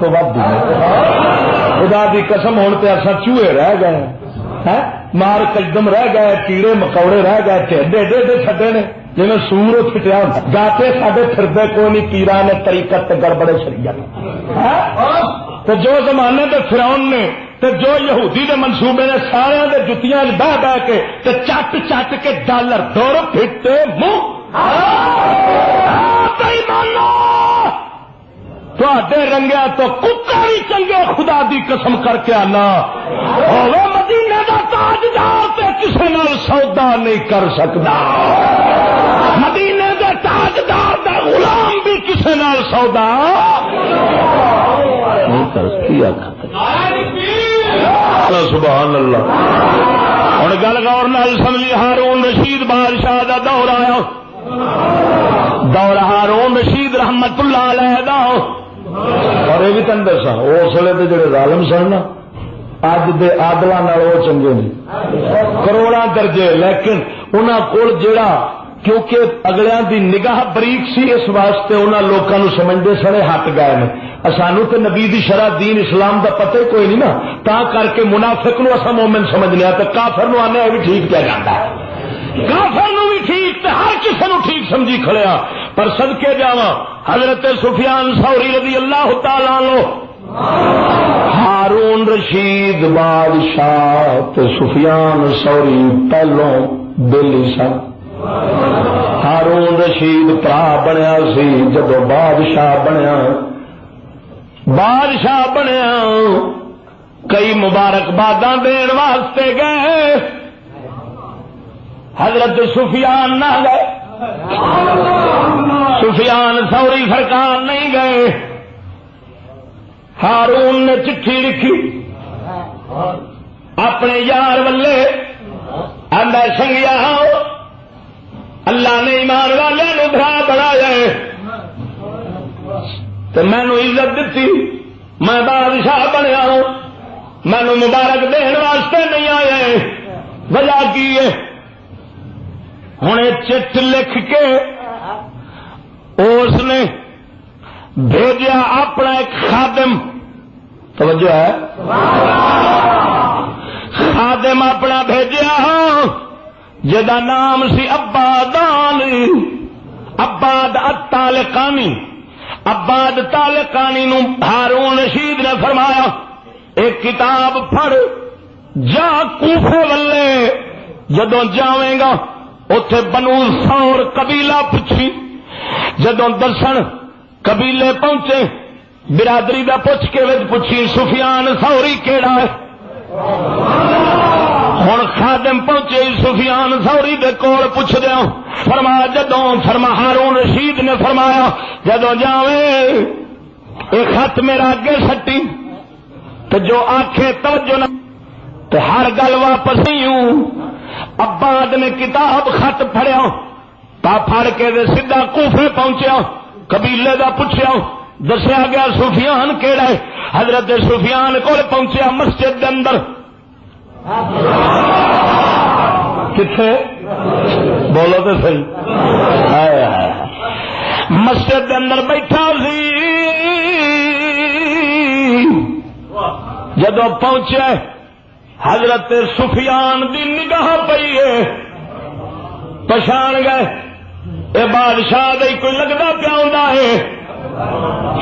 A: خدا دی قسم ہون تے اساں چوہے رہ گئے مار کجدم رہ گئے کیڑے مکوڑے رہ گئے ٹھڈے ایڈے چھڈے نے جی سور چھٹیا گاتے ساڈے پھردے کوئی نہیں پیران نے طریقت تے گڑبڑے شریعت تو جو زمانے دے فرعون نے تے جو یہودی دے منصوبے نے سارے دے جتیاں بہ بہ کے تے چٹ چٹ کے ڈالر دور پھٹے منہ رنگیا تو کتا بھی چنگے خدا دی قسم کر کے آنا مدینے دا تاجدار تے کسے نال سودا نہیں کر سکتا. مدینے دے تاجدار دا غلام بھی کسے نال سودا نہیں کر سکتا. سبحان اللہ. ہوں گل غور نال سمجھی ہارون رشید بادشاہ دا دور آیا دور ہارون رشید رحمت اللہ علیہ دا. اور یہ بھی تین دسا اس ویلے تو جڑے ظالم سن نا اج دے آدلوں وہ چنگے نہیں کروڑاں درجے لیکن انہاں کول جڑا کیونکہ اگلیاں دی نگاہ بریک سی اس واسطے انہاں لوکاں نو سمجھدے سنے ہٹ گئے نے. سانو تے نبی دی شرع دین اسلام دا پتہ ہی کوئی نہیں نا تا کر کے منافق نو اساں مومن سمجھنے تے کافر نو آنے بھی ٹھیک کیا جاتا ہے کافر نو بھی ٹھیک
B: تے ہر کسی نو ٹھیک سمجھی کھڑیا، پر صدقے جاواں حضرت سفیان ثوری رضی اللہ تعالی عنہ ہارون رشید بادشاہ تے سفیان ثوری پہلوں بیلی سن. ہارون رشید پرا بنیا سی، جدو بادشاہ بنیا کئی مبارکباداں دین واسطے گئے، حضرت سفیان نہ گئے، سفیان ثوری سرکار نہیں گئے. ہارون نے چٹھی لکھی اپنے یار ولے، آندا سنگیا اللہ نے ایمان والے نو بھرا بنایا تو مینو عزت دیتی، میں بادشاہ بنیا، مینو مبارک دین واسطے نہیں آئے، وجہ کی ہے؟ ہوں چٹ لکھ کے اس نے بھیجا اپنا ایک خادم، توجہ ہے، خادم اپنا بھیجا جدا نام سی عبادان، عباد الطالقانی. عباد طالقانی نو ہارون رشید نے فرمایا ایک کتاب پڑھ، جا کوفے والے جدوں جاویں گا اتے بنو ثور قبیلہ پوچھی، جدوں دسن قبیلے پہنچے برادری دا پوچھ کے وچ پوچھی سفیان ثوری کیڑا ہے. ہن خادم پہنچے سفیان ثوری دے کول پوچھ دیا، فرمایا جدوں ہارون رشید نے فرمایا جدوں جاویں ایک خط میرا اگے سٹی تو جو آنکھیں توجہ نہ تو ہر گل واپس نہیں ہوں. عباد نے کتاب خط پھڑیا، تا پھڑ کے دے سیدھا کوفے پہنچیا، قبیلے دا پوچھیا، دسیا گیا سفیان کیڑا ہے. حضرت سفیان کول پہنچیا مسجد دے اندر، کتنے بولو تو صحیح، مسجد کے اندر بیٹھا سی. جدو پہنچے حضرت سفیان دی نگاہ پئی ہے، پچھان گئے اے بادشاہ دے کوئی لگتا پیا ہوندا ہے.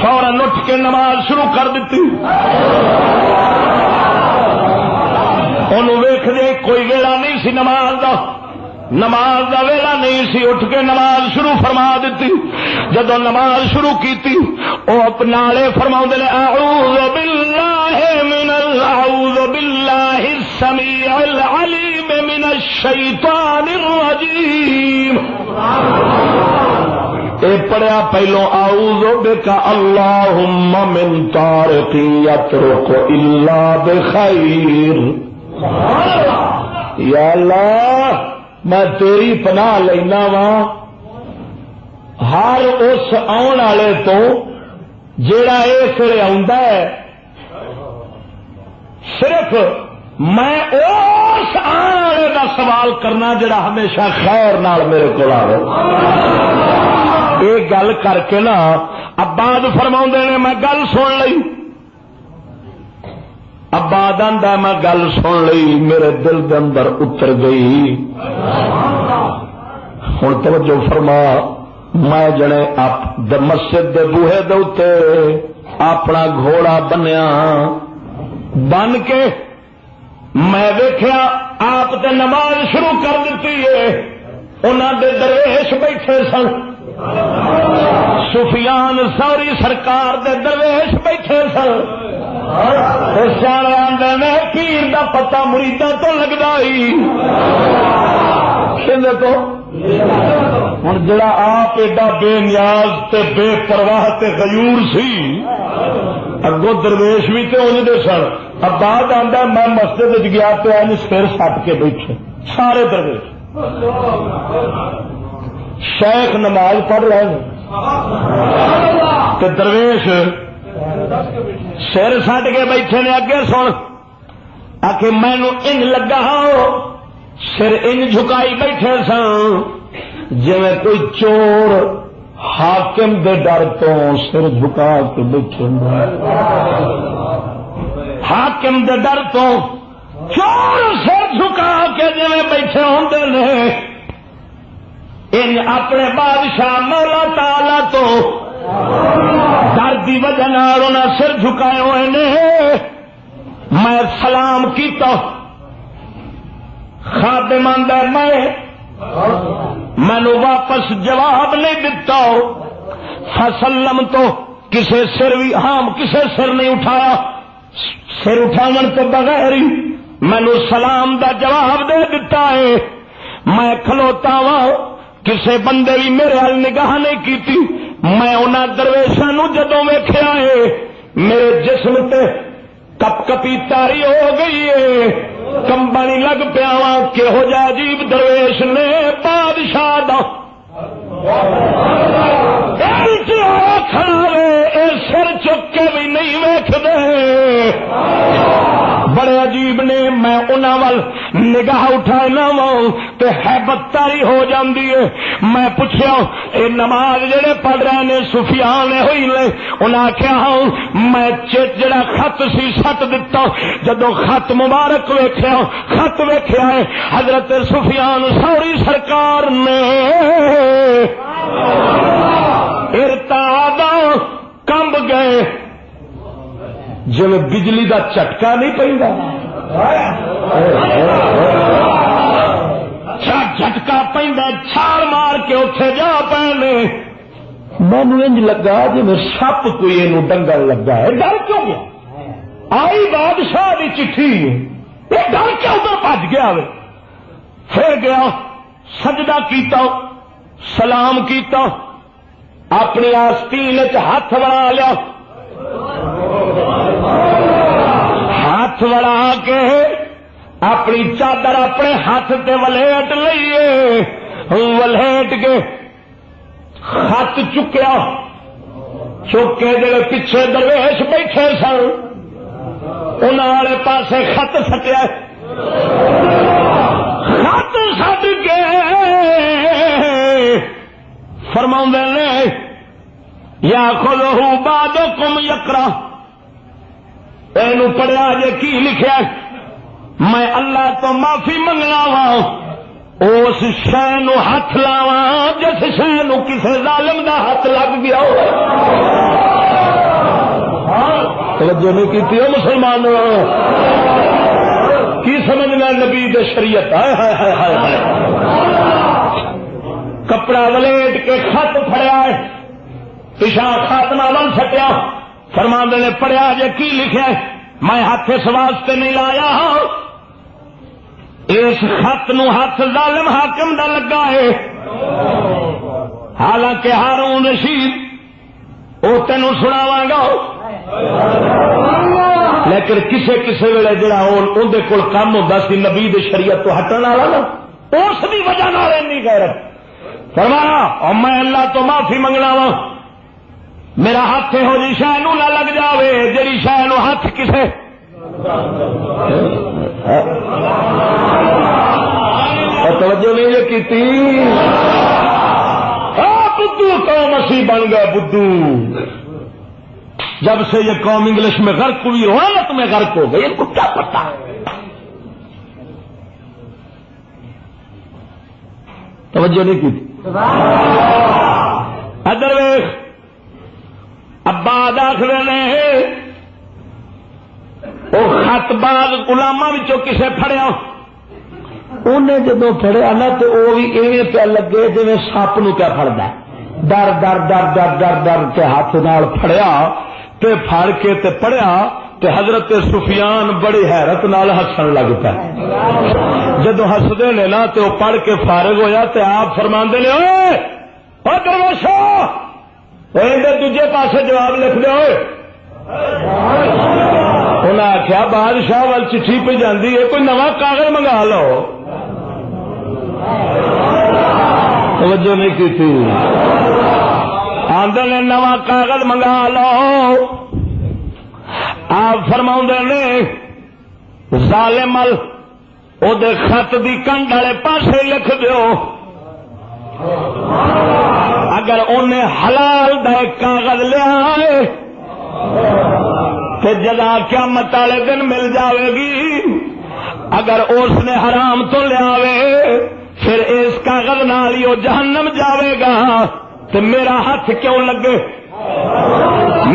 B: فوراً اٹھ کے نماز شروع کر دیتی. انہوں ویخ دے کوئی ویلا نہیں سی نماز دا، نماز دا ویلا نہیں سی، اٹھ کے نماز شروع فرما دیتی. جدو نماز شروع کیتی او اپنالے فرما نے اعوذ باللہ السمیع العلیم من الشیطان الرجیم. اے پڑھیا پہلو اعوذ بک اللہم من طارق یترک الا بخیر. یا اللہ میں تیری پناہ لینا وا ہر اس آن والے تو جیڑا اس لیے آندا ہے، صرف میں اس آن والے کا سوال کرنا جڑا ہمیشہ خیر نال میرے کو آئے. یہ گل کر کے نا عباد فرما نے میں گل سن لئی، عباد آندا میں گل سن لئی، میرے دل دے اندر اتر گئی. ہن توجہ فرما، میں جنے مسجد دے بوہے دے اتے اپنا گھوڑا بنیا، بن کے میں ویکھیا آپ تے نماز شروع کر دیتی ہے. انہاں دے درویش بیٹھے سن، سفیان ثوری سرکار دے درویش بیٹھے سن. سیانے آندے نے پیر دا پتہ مریداں تو لگدا ہی تو ہن جڑا آپ ایڈا بے نیاز تے بے پرواہ تے غیور سی، اگوں درویش بھی تے انج دے سن. عباد آندا میں مسجد وچ گیا تے انج سر سٹ کے بیٹھے سارے درویش، شیخ نماز پڑھ رہے ہیں تے درویش سر سٹ کے بیٹھے نے. اگے سن آخ مینو انج لگا سر انج جھکائی بیٹھے سن جی کوئی چور حاکم دے ڈر تو سر جھکا کے بیٹھے، حاکم دے ڈر تو چور سر جھکا کے جی بیٹھے ہوندے نے.
C: ان اپنے بادشاہ مولا تعالی تو ڈر دی وجہ نال انہاں سر جھکائے ہوئے نے. میں سلام کیتا خادم آندا مینو واپس جواب نہیں دتا. فسلم تو کسے سر بھی ہاں کسے سر نہیں اٹھایا. سر اٹھاون تو بغیر ہی مینو سلام دا جواب دے دیتا ہے. میں کھلوتا وا کسے بندے بھی میرے حال نگاہ نہیں کیتی. میں انہاں درویشاں نو جدوں ویکھیا ہے میرے جسم تے کپ کپی تاری ہو گئی ہے. کمبل لگ پیا وا کہو جا عجیب درویش نے بادشاہ دا کھڑا اے سر چک کے بھی نہیں ویکھدے. بڑے عجیب نے. میں انہاں ول نگاہ اٹھائے نہ تے ہیبت تاری ہو جاندی ہے. میں پوچھیا اے نماز جڑے پڑھ رہے نے سفیان ہوئی نے. انہاں آخیا ہاں میں جڑا خط سی سٹ دتا. جدو خط مبارک ویکھیا خط ویکھیا ہے حضرت سفیان ثوری سرکار نے ارتعادا کمب گئے جی بجلی دا چٹکا نہیں پیندا. جھٹکا پیندا چھال مار کے اٹھے جا پینے. مینو انج لگا جی میں سپ کوئی اینو ڈنگن لگا ہے. ڈر کیوں گیا؟ آئی بادشاہ دی چٹھی یہ ڈر کے ادھر بج گیا. پھر گیا سجدہ کیتا سلام کیتا اپنی آستین ہاتھ بڑا لیا. ہاتھ بڑا کے اپنی چادر اپنے ہاتھ تے ولیٹ لئیے. ولیٹ کے خط چکیا چک کے جڑے پیچھے درویش بیٹھے سن انہاں والے پاسے خط سٹیا. خط سٹ کے فرماؤندے نے یا خذہ بعضکم یقرا. اینو پڑھیا جے کی لکھیا میں اللہ تو معافی منگنا وا اس شے نو ہاتھ لاواں جس شے نو کسے ظالم دا ہاتھ لگ گیا ہو. توجہ نہیں کیتی ہو مسلمان کی سمجھنا نبی دے شریعت. ہائے ہائے ہائے ہائے ہائے. کپڑا ولیٹ کے خط پھڑیا ہے پیشا خاتمہ ول سٹیا. فرماندے نے پڑھیا جے کی لکھیا میں ہاتھ اس واسطے نہیں لایا ہاں اس خط نو ہاتھ ظالم حاکم دا لگا ہے. حالانکہ ہارون رشید وہ تینوں سناواں گا لیکن کسے کسے ویلے جڑا اندر کول کام ہوندا سی نبی دی شریعت تو ہٹن والا نا اس دی وجہ نال نہیں غیرت. فرمایا اور میں اللہ تو معافی منگنا وا میرا ہاتھ ہو جی شے نو نہ لگ جاوے جڑی شے نو ہاتھ کسے توجہ نہیں کیتی. بدھو قوم اسی بن گئے بدھو. جب سے یہ قوم انگلش میں غرق ہوئی روایت میں غرق ہو گئی ان کو کیا پتا. توجہ نہیں کی. ادھر ویخ ابا داخلے نے وہ خط بعد غلاماں وچوں کسے پھڑیا انہیں جدو پھڑیا نا تو وہ بھی ایویں پہ لگے جی سپ نو کیا پھڑدا ہے. ڈر ڈر ڈر ڈر ڈر ڈر کے ہاتھ نال پھڑیا تے پھڑ کے تے پڑھیا تے حضرت سفیان بڑی حیرت نال ہسن لگ پیا. جدو ہسدے نے نا تے وہ پڑھ کے فارغ ہویا تے آپ فرماندے نے اوئے او درویشو اندر دوجے پاسے جواب لکھ دے. انہیں آخیا بادشاہ وال چٹھی پہ جاندی ہے کوئی نواں کاغذ منگا لو. توجہ نہیں کی تھی. آندے نے نواں کاغذ منگا لو. آپ فرماؤں نے ظالم او دے خط دی کنڈ والے پاسے لکھ دیو. اگر انہیں حلال دا کاغذ لیا تو جزا قیامت والے دن مل جاوے گی. اگر اس نے حرام تو لیا پھر اس کاغذ نال ہی وہ جہنم جاوے گا تو میرا ہاتھ کیوں لگے؟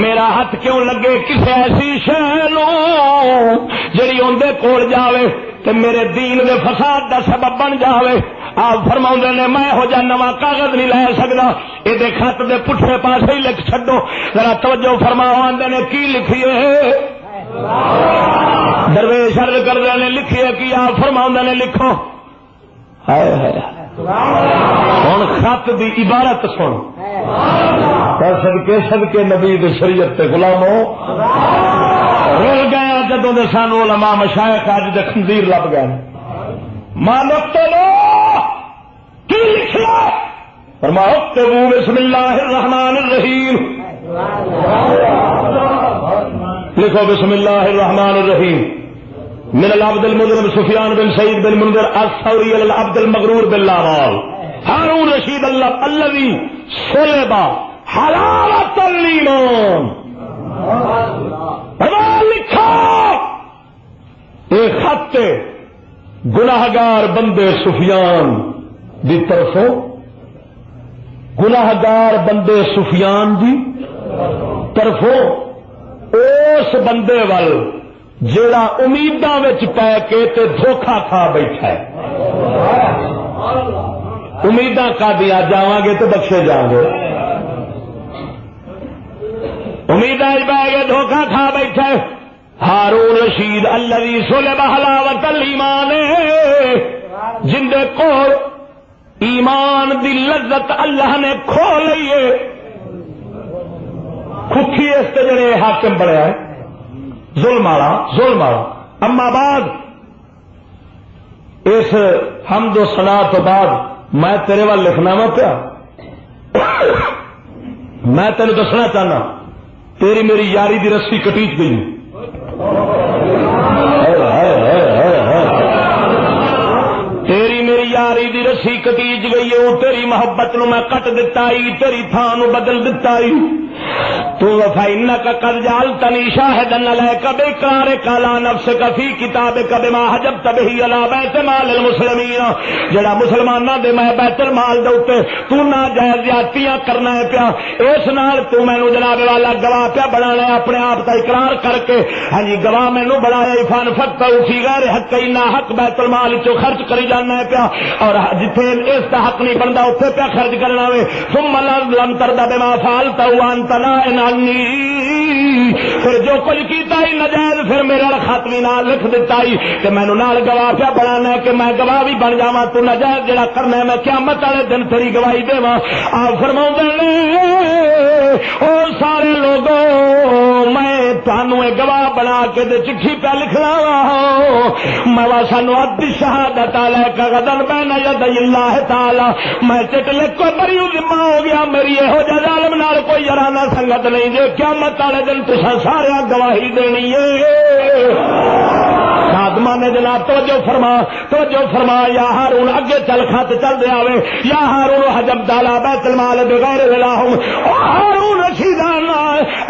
C: میرا ہاتھ کیوں لگے کسی ایسی شے نو جڑی اندے کول جاوے تے میرے دین دے فساد دا سبب بن جاوے؟ آپ فرماؤں نے میں ہو جا نواں کاغذ نہیں لے سکتا، یہ خط دے پٹھے پاسے ہی لکھ چھڈو۔ ذرا توجہ فرماؤ، آندے نے کی لکھیے؟ درویش عرض کردے نے لکھیے کی؟ آپ فرماؤں نے لکھو ہن خط دی عبارت سن، صدقے نبی دی شریعت تے غلامو رل گیا جدوں دے سانو علماء مشائخ اج دے خنزیر لب گئے۔ مالک تو لو کی لکھیا؟ فرمایا اکتبوا بسم اللہ الرحمن الرحیم، لکھو بسم اللہ الرحمن الرحیم، من العبد المجرم سفیان بن سعید بن منذر الثوری علی العبد المغرور باللامال ہارون رشید الذی صلب حلاوۃ الایمان۔ لکھا ایک خط گناہگار بندے سفیان دی طرفوں، گناہگار بندے سفیان دی طرفوں اس بندے وال جیڑا امیداں وچ پے کے تے دھوکھا کھا بیٹھا ہے۔ امیداں کا دیا جاواں گے تو بخشے جاؤں گے، امیداں پے کے دھوکھا کھا بیٹھا ہے۔ ہارون رشید الذی صلب حلاوۃ الایمان، جن دے کول ایمان دی لذت اللہ نے کھو لئی ہے۔ کھٹھی اس تے جڑے حاکم بنیا ہے ظلم والا۔ اما بعد اس حمد و ثنا تو بعد میں تیرے وال لکھنا وا پیا، میں تینوں دسنا چاہنا تیری میری یاری دی رسی کٹیچ گئی۔ تیری میری یاری دی رسی کٹیچ گئی ہے، تیری محبت نو میں کٹ دتا ہی، تیری تھان نو بدل دتا ہی۔ تو فإنك قد جعلتني شاهدا عليك بإقرارك على نفسك في كتابك بما حجبت به على بيت مال المسلمين، جڑا مسلماناں دے میں بیت المال دے اوتے تو ناجائز زیادتیاں کرنا ہے پیا، اس نال تو مینوں جناب والا گواہ پیا بنانا ہے اپنے آپ دا اقرار کر کے۔ ہاں جی گواہ مینوں بنایا فانفقت فی غیر حق، نہ حق بیت المال وچوں خرچ کری جانا ہے پیا، اور جتھے اس دا حق نہیں بندا اوتھے پیا خرچ کرنا وے۔ ثم لم ترضى بما فعلت وانت نائن عنی، پھر جو کچھ کیتا ہی نجائز پھر میرے خط بھی نال لکھ دیتا ہی کہ مینوں نال گواہ پیا بنانا ہے کہ میں گواہ بھی بن جاواں، تو نجائز جڑا کرنا ہے میں قیامت والے دن تیری گواہی دیواں۔ آپ فرماؤندے نے او سارے لوگوں میں تانوں اے گواہ بنا کے تے چٹھی پہ لکھنا وا، میں وا سانو عد شہادت علیک غدن بین یدی اللہ تعالی، میں چٹ لکھ کو بری ذمہ ہو گیا، میری یہو جہ ظالم نال کوئی یارانہ سنگت نہیں جے، قیامت والے دن تساں سارے گواہی دینی ہے۔ خادمہ نے جناب توجہ فرما یا ہارون اگے چل خط چل دے آوے، یا ہارون حجب دالا بیت المال بغیر الہم، او ہارون رشیدان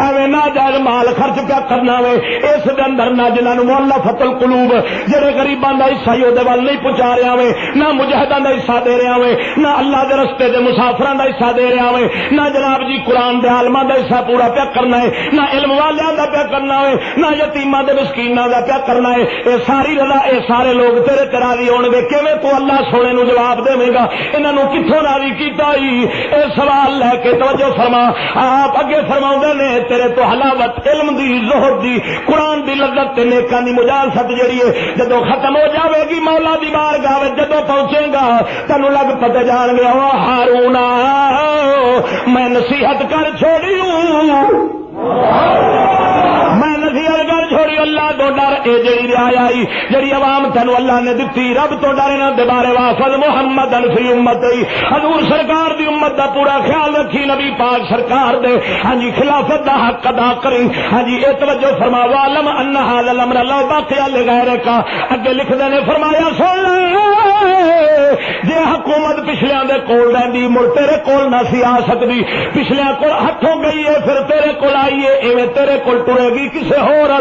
C: ایویں ناجائز مال خرچ پیا کرنا وے، اس دے اندر نہ جنہاں نوں مؤلفۃ القلوب جڑے غریباں دا حصہ ہی دے ول نہیں پہنچا رہا وے، نہ مجاہداں دا حصہ دے رہا وے، نہ اللہ دے رستے دے مسافراں دا حصہ دے رہا وے، نہ جناب جی قرآن دے عالماں دا حصہ پورا پیا کرنا ہے، نہ علم والیاں دا پیا کرنا ہے، نہ یتیماں دے مسکیناں دا پیا کرنا ہے۔ اے ساری رضا اے سارے لوگ تیرے تے راضی ہون گے، کیویں تو اللہ سونے نو جواب دے گا؟ انہاں نوں کتھوں راضی کیتا ہی؟ اے سوال لے کے توجہ فرما، آپ اگے فرماؤندے نے تیرے تو حلاوت علم دی، زہد دی، قرآن دی لذت تے نیکاں دی مجالست جڑی ہے جدوں ختم ہو جاوے گی مولا دی بارگاہ وچ جدوں پہنچے گا تینوں لگ پتے جان گے او ہارون میں نصیحت کر چھوڑی میں نصیحت کر چھوڑی، اللہ تو ڈر، اے جڑی رعائی جڑی عوام تینوں اللہ نے دتی رب تو ڈرنا دے بارے وافد محمد فی امتی، حضور سرکار دی امت دا پورا خیال رکھی، نبی پاک سرکار دے ہاں جی خلافت دا حق ادا کریں۔ ہاں جی اے توجہ فرما وعلم ان ھذا الامر لو بقي لغیرک، اگے لکھدے نے فرمایا سن جے حکومت پچھلیاں دے کول رہندی مڑ تیرے کول نہ سی آ سکدی، پچھلیاں کول ہتھوں گئی ہے پھر تیرے کول آئی ہے، ایویں تیرے کول ٹرے گی کسے ہور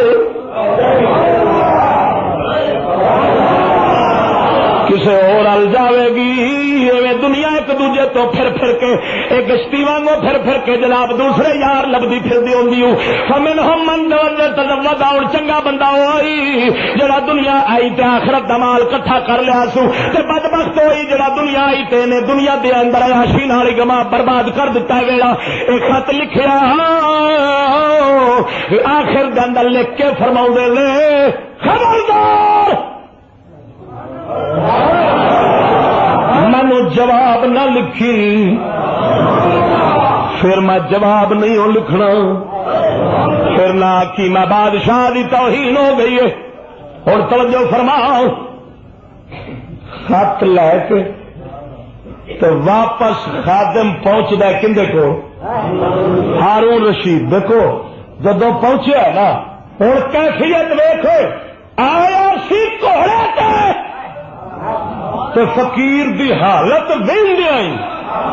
C: کسے اور ال جاوے گی. ایویں دنیا ایک دوجے تو پھر پھر کے ایک کشتی وانگو پھر پھر کے جناب دوسرے یار لبدی پھردی ہوندی ہوں. فمنہم من تزود اور چنگا بندہ ہوئی جڑا دنیا آئی تے آخرت دا مال کٹھا کر لیا سو تے بدبخت ہوئی جڑا دنیا آئی تے نے دنیا دے اندر عیاشی نال گما برباد کر دتا ویلا. ایک خط لکھیا آخر دے اندر لکھ کے فرماؤندے نے خبردار مینو جواب نہ لکھی. پھر میں جواب نہیں ہوں لکھنا. پھر نہ کی میں بادشاہ دی توہین ہو گئی ہے. اور توجہ فرماؤ خط لے کے تو واپس خادم پہنچتا کندے کو ہارون رشید دیکھو جدو پہنچیا نا ہوں کیفیت ویکھو آیا سی گھوڑے تے فقیر دی حالت ویندے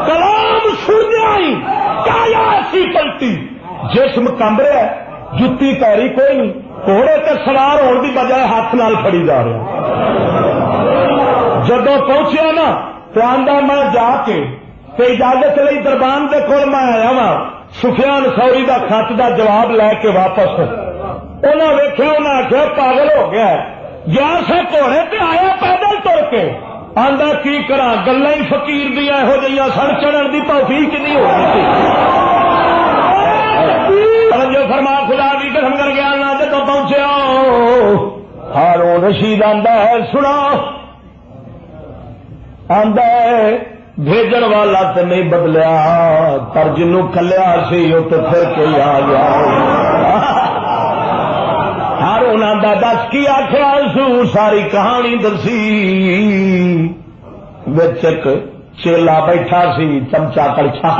C: کلام سندے کایا سی پلٹی جسم کمب رہا ہے جتی پیری کوئی نہیں گھوڑے تے سوار ہونے کی بجائے ہاتھ نال پھڑی جا رہا. جدو پہنچیا نا تو آندا میں جا کے تے اجازت لئی دربان دے کول میں آیا وا سفیان ثوری دا خط دا جواب لے کے واپس. انہاں ویکھیا انہاں آخیا پاگل ہو گیا گیا سے گھوڑے تے آیا پیدل تر کے. آندا کی کراں گلاں ہی فقیر دی یہو جہاں سڑ چڑھن دی توفیق نہیں ہو رہی. جو فرما خدا بھی قسم کر گیا نہ جدو پہنچے ہارون رشید آندا ہے سنا آندا ہے بھیجن والا تو نہیں بدلیا پر جنوں کلیا سی وہ تو پھر کے آ گیا. ہارون آندا دس کی آخیا سو ساری کہانی دسی. بچ ایک چیلا بیٹھا سی چمچا کڑچھا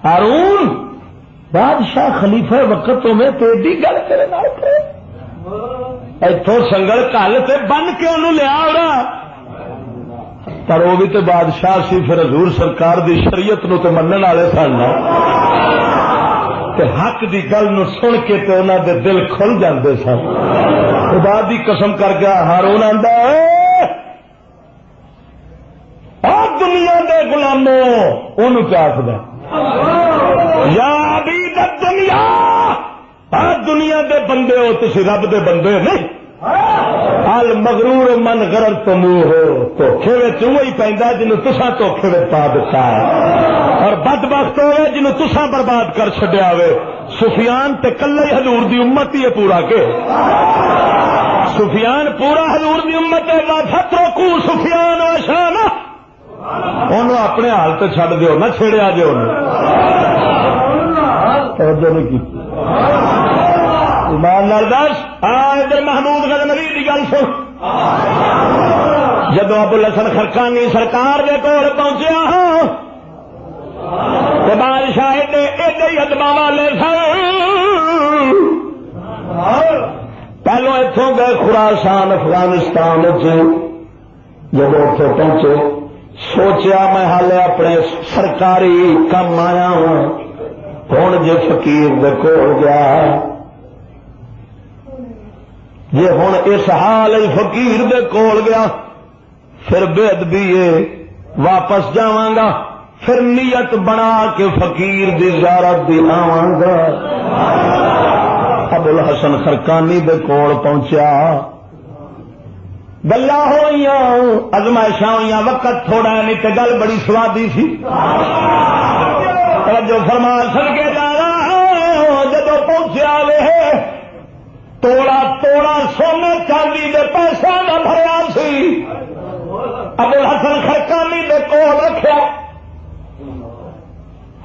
C: ہارون بادشاہ خلیفہ وقت میں تو ایڈی گل کرے اتوں سنگل کل تے بن کے انہوں لیا رہا پر وہ بھی تو بادشاہ سی. پھر حضور سرکار دی شریعت نو تے منن والے سن تے حق دی گل نو سن کے تے انہاں دے دل کھل جاندے سن. خدا دی قسم کر گیا ہارون آندا دنیا دے غلاموں انہوں کیا آخدا یا عبید الدنیا دنیا دے بندے ہو تسی رب دے بندے نہیں. المغرور من غررتموہ ہو دھوکھے وچ وہی پیندا جنوں تساں دھوکھے وچ پا دتا ہے اور بدبخت ہوئے جنوں تساں برباد کر چھڈیا ہوئے. سفیان تے کلے ہی حضور دی امت ہی ہے پورا کے سفیان پورا حضور دی امت ہے. لا فترکو سفیان و شانہ انہوں اپنے حال تے چھڈ دیو نہ چھیڑیا جے توجہ نہیں کی. ایمان نال دس ادھر محمود غزنوی دی گل سن. جدو ابو الحسن خرقانی سرکار دے کول پہنچیا تے بادشاہ ایڈے ہی ادبا والے سن. پہلو اتوں گئے خراسان افغانستان جب اتنے پہنچے سوچیا میں حالے اپنے سرکاری کم آیا ہوں ہوں جی فقیر دے کول گیا جی ہوں اس حال فقیر دے کول گیا پھر بے ادبی واپس جاواں گا پھر نیت بنا کے فقیر دی زیارت دی آواں گا. ابو الحسن خرقانی دے کول پہنچیا گلا ہوئی ازمائشاں ہوئی وقت تھوڑا نہیں تے گل بڑی سوادی سی. جو فرما سن کے جا رہا جدو پہنچیا وے توڑا توڑا سونے چاندی دے پیسہ نہ بھریا سی. ابو الحسن خرقانی دے کول رکھیا.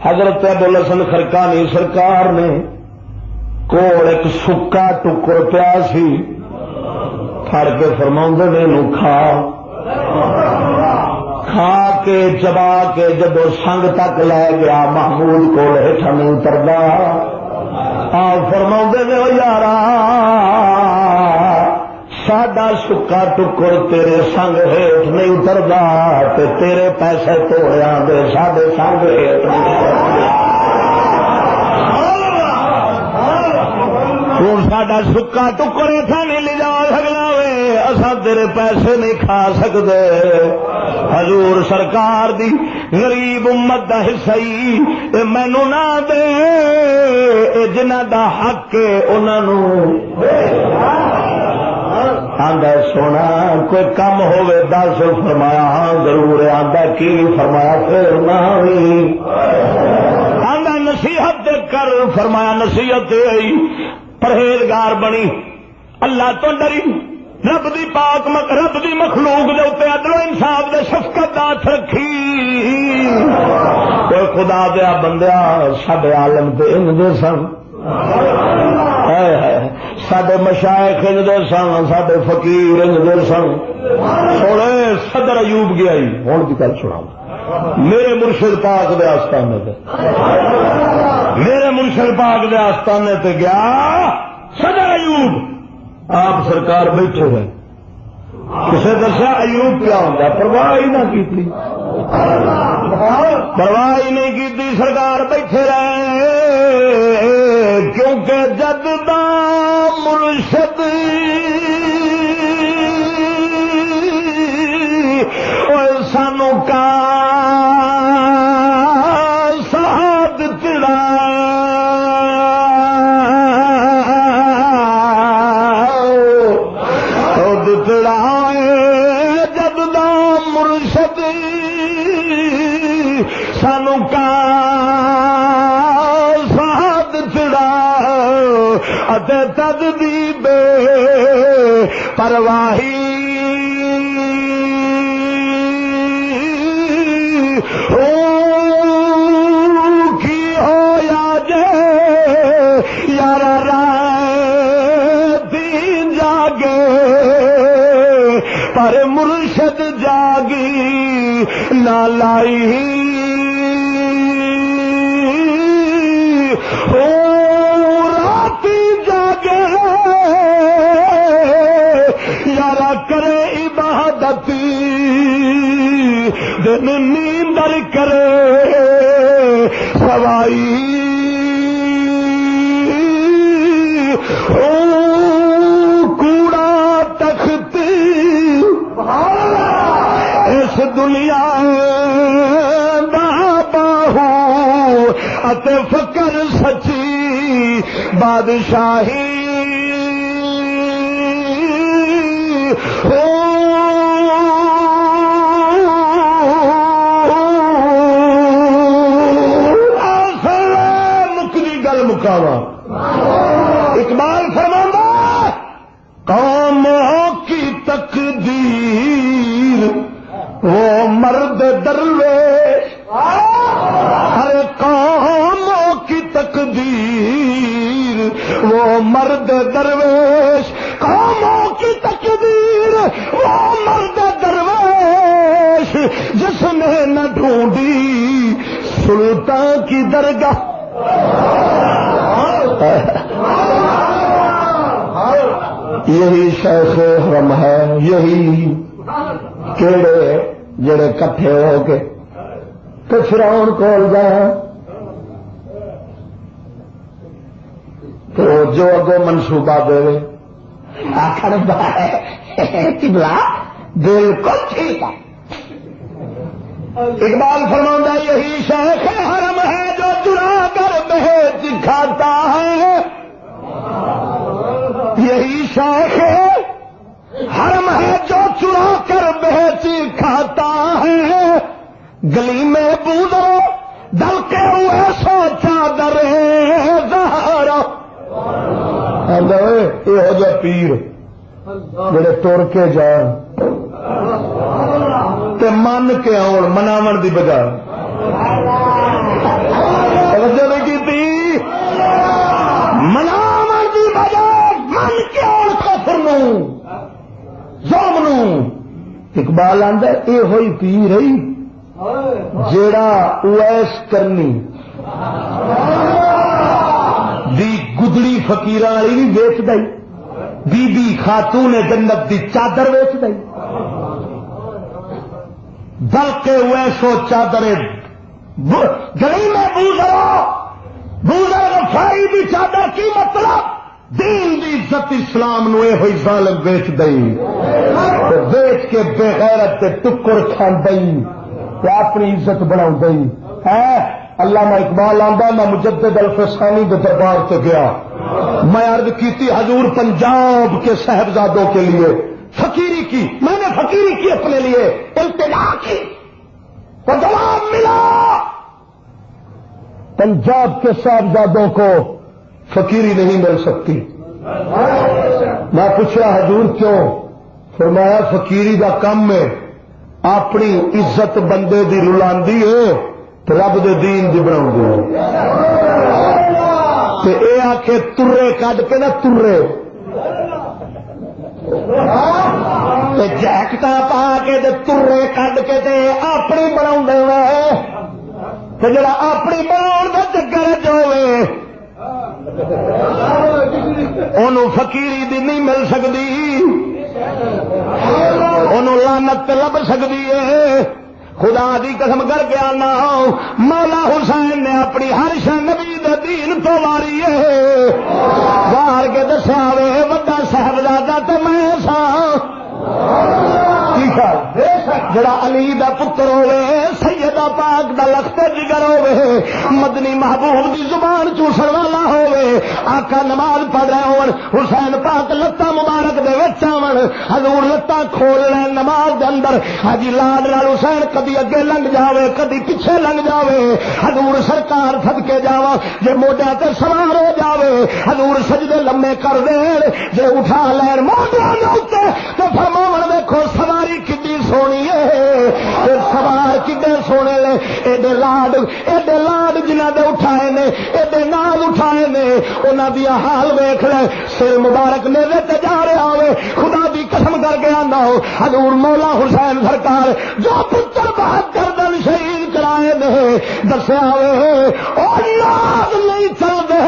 C: حضرت ابو الحسن خرقانی سرکار نے کول ایک سکا ٹکر پیا سی پھڑ کے فرماؤندے نے نو کھا کے چبا کے جدو سنگ تک لے گیا محمود کو ہیٹھا نہیں اتردا. فرماؤندے نے او یارا ساڈا سکا ٹکر تیرے سنگ ہیٹھ نہیں اتردا تے تیرے پیسے توڑیاں دے ساڈے سنگ ہیٹھ نہیں اتردا. ہوں ساڈا سکا ٹکر اتنا نہیں لے جا سکنا وے اساں تیرے پیسے نہیں کھا سکتے. حضور سرکار دی غریب امت دا حصہ ہی مینوں نہ دے، جنہاں دا حق انہاں نوں آندا سونا کوئی کم ہوئے دس. فرمایا ہاں ضرور. آندا کی فرمایا پھر نہ ہوئی. آندا نصیحت کر. فرمایا نصیحت آئی پرہیزگار بنی، اللہ تو ڈری، رب دی پاک رب دی مخلوق دے اوتے عدل و انصاف دے شفقت ہاتھ رکھی. کوئی خدا دیا بندیا ساڈے عالم تے ان دے سن، ساڈے مشائخ ان دے سن، ساڈے فقیر ان دے سن. سونے صدر ایوب گیا ہی ہوں کی گل سنا میرے مرشد پاک دے آستانے تے، میرے مرشد پاک دے آستانے تے گیا صدر ایوب. آپ سرکار بیٹھے ہیں، کسے دسیا ایوب کیا ہوتا، پرواہ ہی نہ کی، پرواہ ہی نہیں کی. سرکار بیٹھے رہے کیونکہ جد دا مرشد سانو کا ساتھ تڑا جد دا مرشد سانو کا ساتھ تڑا اتے تد دی بے پرواہی کی ہویا جے یار رات جاگے پر مرشد جاگی نہ لائی. رات جاگے یارا کرے عبادتی دن نیندر کرے سوائی. کوڑا تخت اس دنیا دا باہو اتے فکر سچی بادشاہی. اقبال فرماتا قوموں کی تقدیر وہ مرد درویش. ہر قوموں کی تقدیر وہ مرد درویش، قوموں کی تقدیر وہ مرد درویش جس نے نہ ڈھونڈی سلطان کی درگاہ. یہی شیخ حرم ہے، یہی کیڑے جڑے کٹھے ہو کے تو فرعون کول گئے تو جو اگو منصوبہ دے آخر قبلہ بالکل ٹھیک ہے. اقبال فرماتا یہی شیخ حرم ہے جو چرا کر بھیج کھاتا ہے. یہی شیخ حرم ہے جو چرا کر بھیج کھاتا ہے. گلی میں بوزو ڈل کے ہوئے سو چادر زہرا. یہ جو پیر جڑے تر کے جان تے من کے آن مناون دی بجائے توجہ نہیں کی مناون دی بجائے من کے آن کفر نو ظلم نو. اقبال آندا اے ہوئی پیر ہے جیڑا اویس کرنی دی گدڑی فقیراں والی بھی ویچ دئی، بی بی خاتون جنت دی چادر ویچ دئی، بلکہ ویسو چادر گلی میں بوزرو غفاری دی چادر کی مطلب
A: دین دی عزت اسلام نو یہ ہوئی ظالم بیچ دئی، بیچ کے بے غیرت تے ٹکر کھان دئی تے اپنی عزت بنا دئی ہے۔ علامہ اقبال آندا میں مجدد الفسانی کے دربار سے گیا، میں عرض کی حضور پنجاب کے صاحبزادوں کے لیے فقیری کی، میں نے فقیری کی اپنے لیے التجا کی تو جواب ملا پنجاب کے صاحبزادوں کو فقیری نہیں مل سکتی۔ میں پوچھا حضور کیوں؟ فرمایا فقیری دا کم ہے اپنی عزت بندے دی رلاندی ہے تو رب دے دین دی بناؤندی ہے۔ تے اے آکھے ترے کڈ کے نہ ترے تے جیکٹاں پا کے تے ترے کڈ کے تے اپنی بناوندے وے تے جڑا اپنی بناون دا چکر ہوے انہوں فقیری دی نہیں مل سکتی، انہوں لعنت لب سکتی ہے۔ خدا دی قسم کر کے آنا مولا حسین نے اپنی ہر شے نبی دے دین تو واری ہے، وار کے دسیا وے وڈا صاحبزادہ تے میں سا جڑا علی دا پتر ہوے سیدہ پاک دا لخت جگر ہوے مدنی محبوب دی زبان چوسن والا ہوے آقا نماز پڑھ رہے ہون حسین پاک لتاں مبارک دے وچ آون حضور لتاں کھول لین نماز دے اندر حاجی لاڈ نال حسین کدی اگے لنگ جاوے کدی پیچھے لنگ جاوے حضور سرکار صدکے جاواں جے موڈیاں تے سوار ہو جاوے حضور سجدے لمے کر دین جے اٹھا لین موڈیاں دے اوتے تے فرماون دیکھو سواری کڈی سونی ہے سوار کڈے سونے نے ایڈے لاڈ جنہ دے اٹھائے نے ایڈے نال اٹھائے نے انہاں دی حال ویکھ لے سر مبارک میرے تے جا رہا ہوے خدا دی قسم کر کے آنا ہو حضور مولا حسین سرکار جو پتر 72 دن شہید کرائے نے دسیا ہوے او ناز نہیں چلدے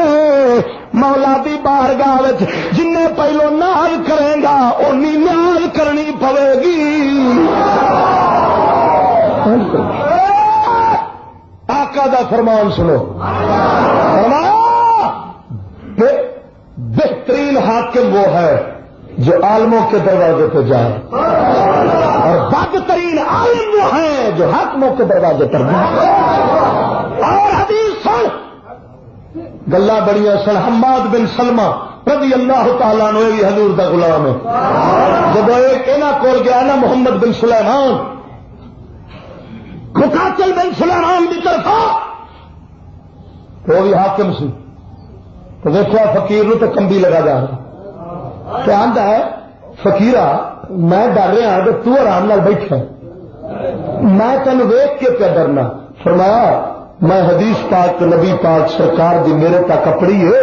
A: مولا دی بارگاہ وچ جن پہلو ناز کرے گا اونی نیاز کرنی پوے گی۔ آقا دا فرمان سنو، فرمایا بہترین حاکم وہ ہے جو عالموں کے دروازے پہ جائے اور بدترین عالم وہ ہے جو حاکموں کے دروازے پر جائے۔ اور حدیث سن گلا بڑیاں سن حماد بن سلمہ رضی اللہ تعالیٰ عنہ بھی حضور دا غلام ہے، جب ایک انہاں کول گیا نا محمد بن سلیمان مقاتل بن سلیمان کی طرف وہ بھی حاکم سی تو دیکھا فقیر نو تو کمبی لگا جا رہا کیا آندا ہے فقیرہ میں ڈر رہا کہ تو آرام نال بیٹھا میں تین ویکھ کے پیا ڈرنا۔ فرمایا میں حدیث پاک نبی پاک سرکار دی میرے تک اپڑی ہے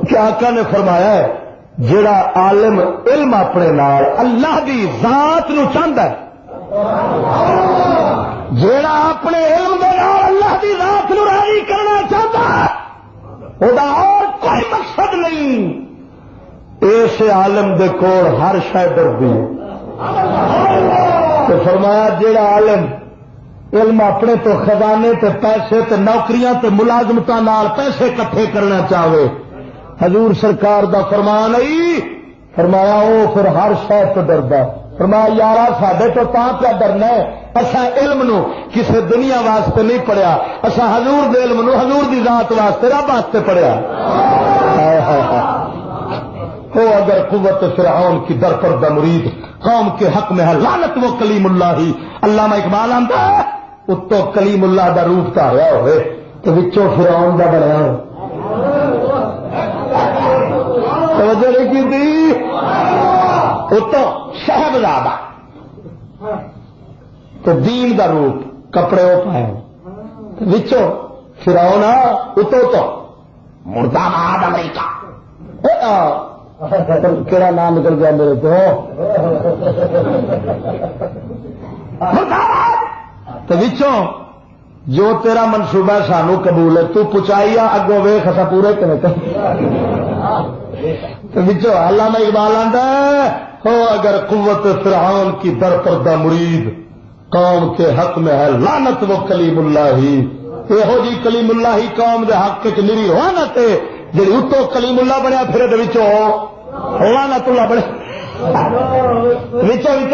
A: کہ آقا نے فرمایا ہے جڑا عالم علم اپنے نال اللہ دی ذات نو چاہندا ہے جڑا اپنے علم دے نال اللہ دی ذات نو راضی کرنا چاہتا ہے او دا اور کوئی مقصد نہیں اس عالم دے کول ہر شے ڈردی تو فرمایا جڑا عالم علم اپنے تو خزانے تے پیسے تے نوکریاں تے ملازمتاں نال پیسے کٹھے کرنا چاہے حضور سرکار دا فرمان ہے فرمایا او پھر ہر شے تو ڈردا فرمایا یارا ساڈے تو تاں پیا ڈرنا ہے اساں علم نو کسے دنیا واسطے نہیں پڑھیا اساں حضور دے علم نو حضور دی ذات واسطے رب واسطے پڑھیا۔ ہو اگر قوت فرعون کی در پردہ مرید قوم کے حق میں ہے لعنت وہ کلیم اللہ ہی۔ علامہ اقبال آندا ہے اتو کلیم اللہ دا روپ دھاریا ہوئے تو وچوں فرعون دا بنیا ہو توجہ نہیں کی تھی اتو صاحبزادہ تو دین دا روپ کپڑے وہ پائے وچوں فرعون اتو تو مردہ باد امریکہ کیڑا نام نکل گیا میرے کو تو وچوں جو تیرا منصوبہ سانو قبول ہے تو پچائی اگوں ویخ اصا پورے کنے تو وچوں علامہ اقبال آندا ہے ہو اگر قوت فرعون کی در پردہ مرید قوم کے حق میں ہے لعنت وہ کلیم اللہ ہی یہو جی کلیم اللہ ہی قوم دے حق چ نری لعنت ہے جی اتو کلیم اللہ بنیا پھر لعنت اللہ بنے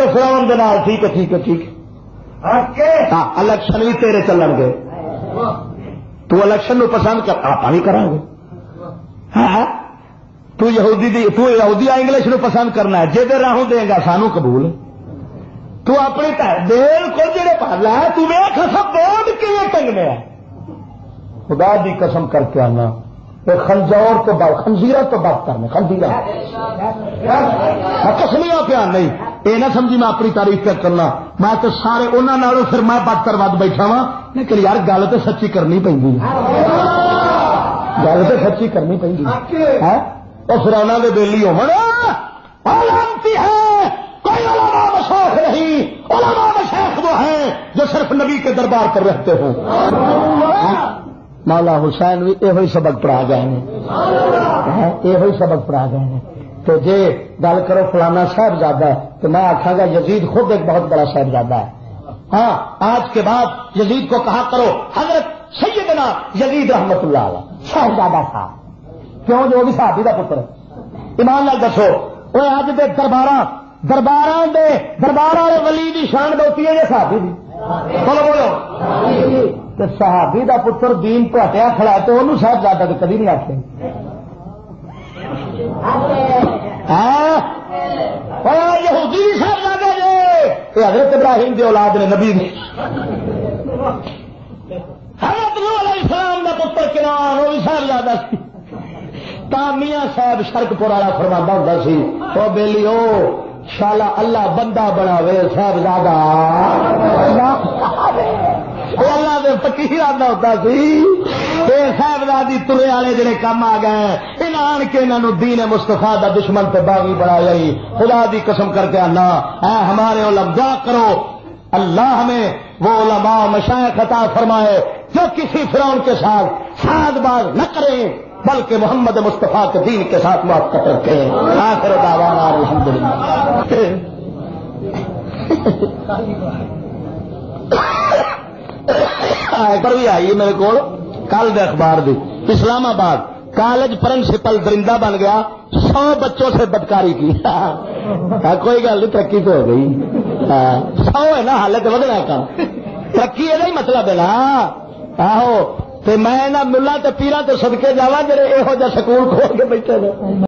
A: فراؤن دے نال ٹھیک ہے ٹھیک ہے ٹھیک ہاں الیکشن بھی تیرے چلن گے تو الیکشن نو پسند کر آپ بھی کریں گے ہاں تو یہودی انگلش نو پسند کرنا ہے جے راہوں دے گا سانو قبول تو اپنی دل کو جڑے پالا ہے تو ویکھ سب ووٹ کیویں ٹنگنے ہیں خدا دی قسم کر کے آنا خنزور تو خنزیرہ تو بات کرنے خنزیرہ قسمیاں پیا نہیں یہ نہ سمجھی میں اپنی تعریف کر کرنا میں تو سارے انہوں نے پھر میں بدتر ود بیٹھا وا لیکن یار گل تو سچی کرنی پہ گل تو سچی کرنی پہ اور پھر انہوں نے بیلی ہوتی ہے کوئی علماء مشائخ نہیں علماء مشائخ وہ ہیں جو صرف نبی کے دربار پر رہتے ہوں مولا حسین بھی یہ سبق پڑھا گئے ہیں یہ سبق پڑھا گئے ہیں تو جے گل کرو فلانا صاحبزادہ ہے تو میں آخا گا یزید خود ایک بہت بڑا صاحبزادہ ہے ہاں آج کے بعد یزید کو کہا کرو حضرت سیدنا یزید رحمت اللہ علیہ صاحبزادہ تھا کیوں جو بھی صحابی کا پتر ایمان نال دسو وہ اج دے دربار والے ولی دی شان بہتی ہے یہ صحابی دی بولو بولو صحابی دا پتر دین تو ہٹیا کھڑا ہے تو انہوں صاحبزادہ تو کبھی نہیں آتے یہودی بھی صاحبزادہ جی حضرت ابراہیم دی اولاد نے نبی نے حضرت نوح علیہ السلام دا پتر کنان وہ بھی صاحبزادہ سی میاں صاحب شرک پور والا فرماتا ہوتا سی وہ بیلی او شالا اللہ بندہ بناوے صاحبزادہ اللہ دے فقیر آتا ہوتا سی صاحبزادی ترے والے جڑے کام آ گئے انہاں آن کے انہوں دین مصطفیٰ دا دشمن تے باغی بنا جائی خدا دی قسم کر کے آنا اے ہمارے علماء کرو اللہ ہمیں وہ علماء مشائخ عطا فرمائے جو کسی فرعون کے ساتھ ساز باز نہ کریں بلکہ محمد مصطفیٰ کے دین کے ساتھ موافقت رکھیں آخر دعوانا الحمدللہ پر بھی آئی میرے کو کل دے اخبار دی اسلام آباد کالج پرنسپل درندہ بن گیا 100 بچوں سے بدکاری کی کوئی گل نہیں ترقی تو ہو گئی 100 ہے نا حالت بدلا کام ترقی یہ نہیں مطلب ہے نا آہو میں ملا تے پیرا تو صدقے جاوا جڑے یہو جہ سکول کھول کے بیٹھے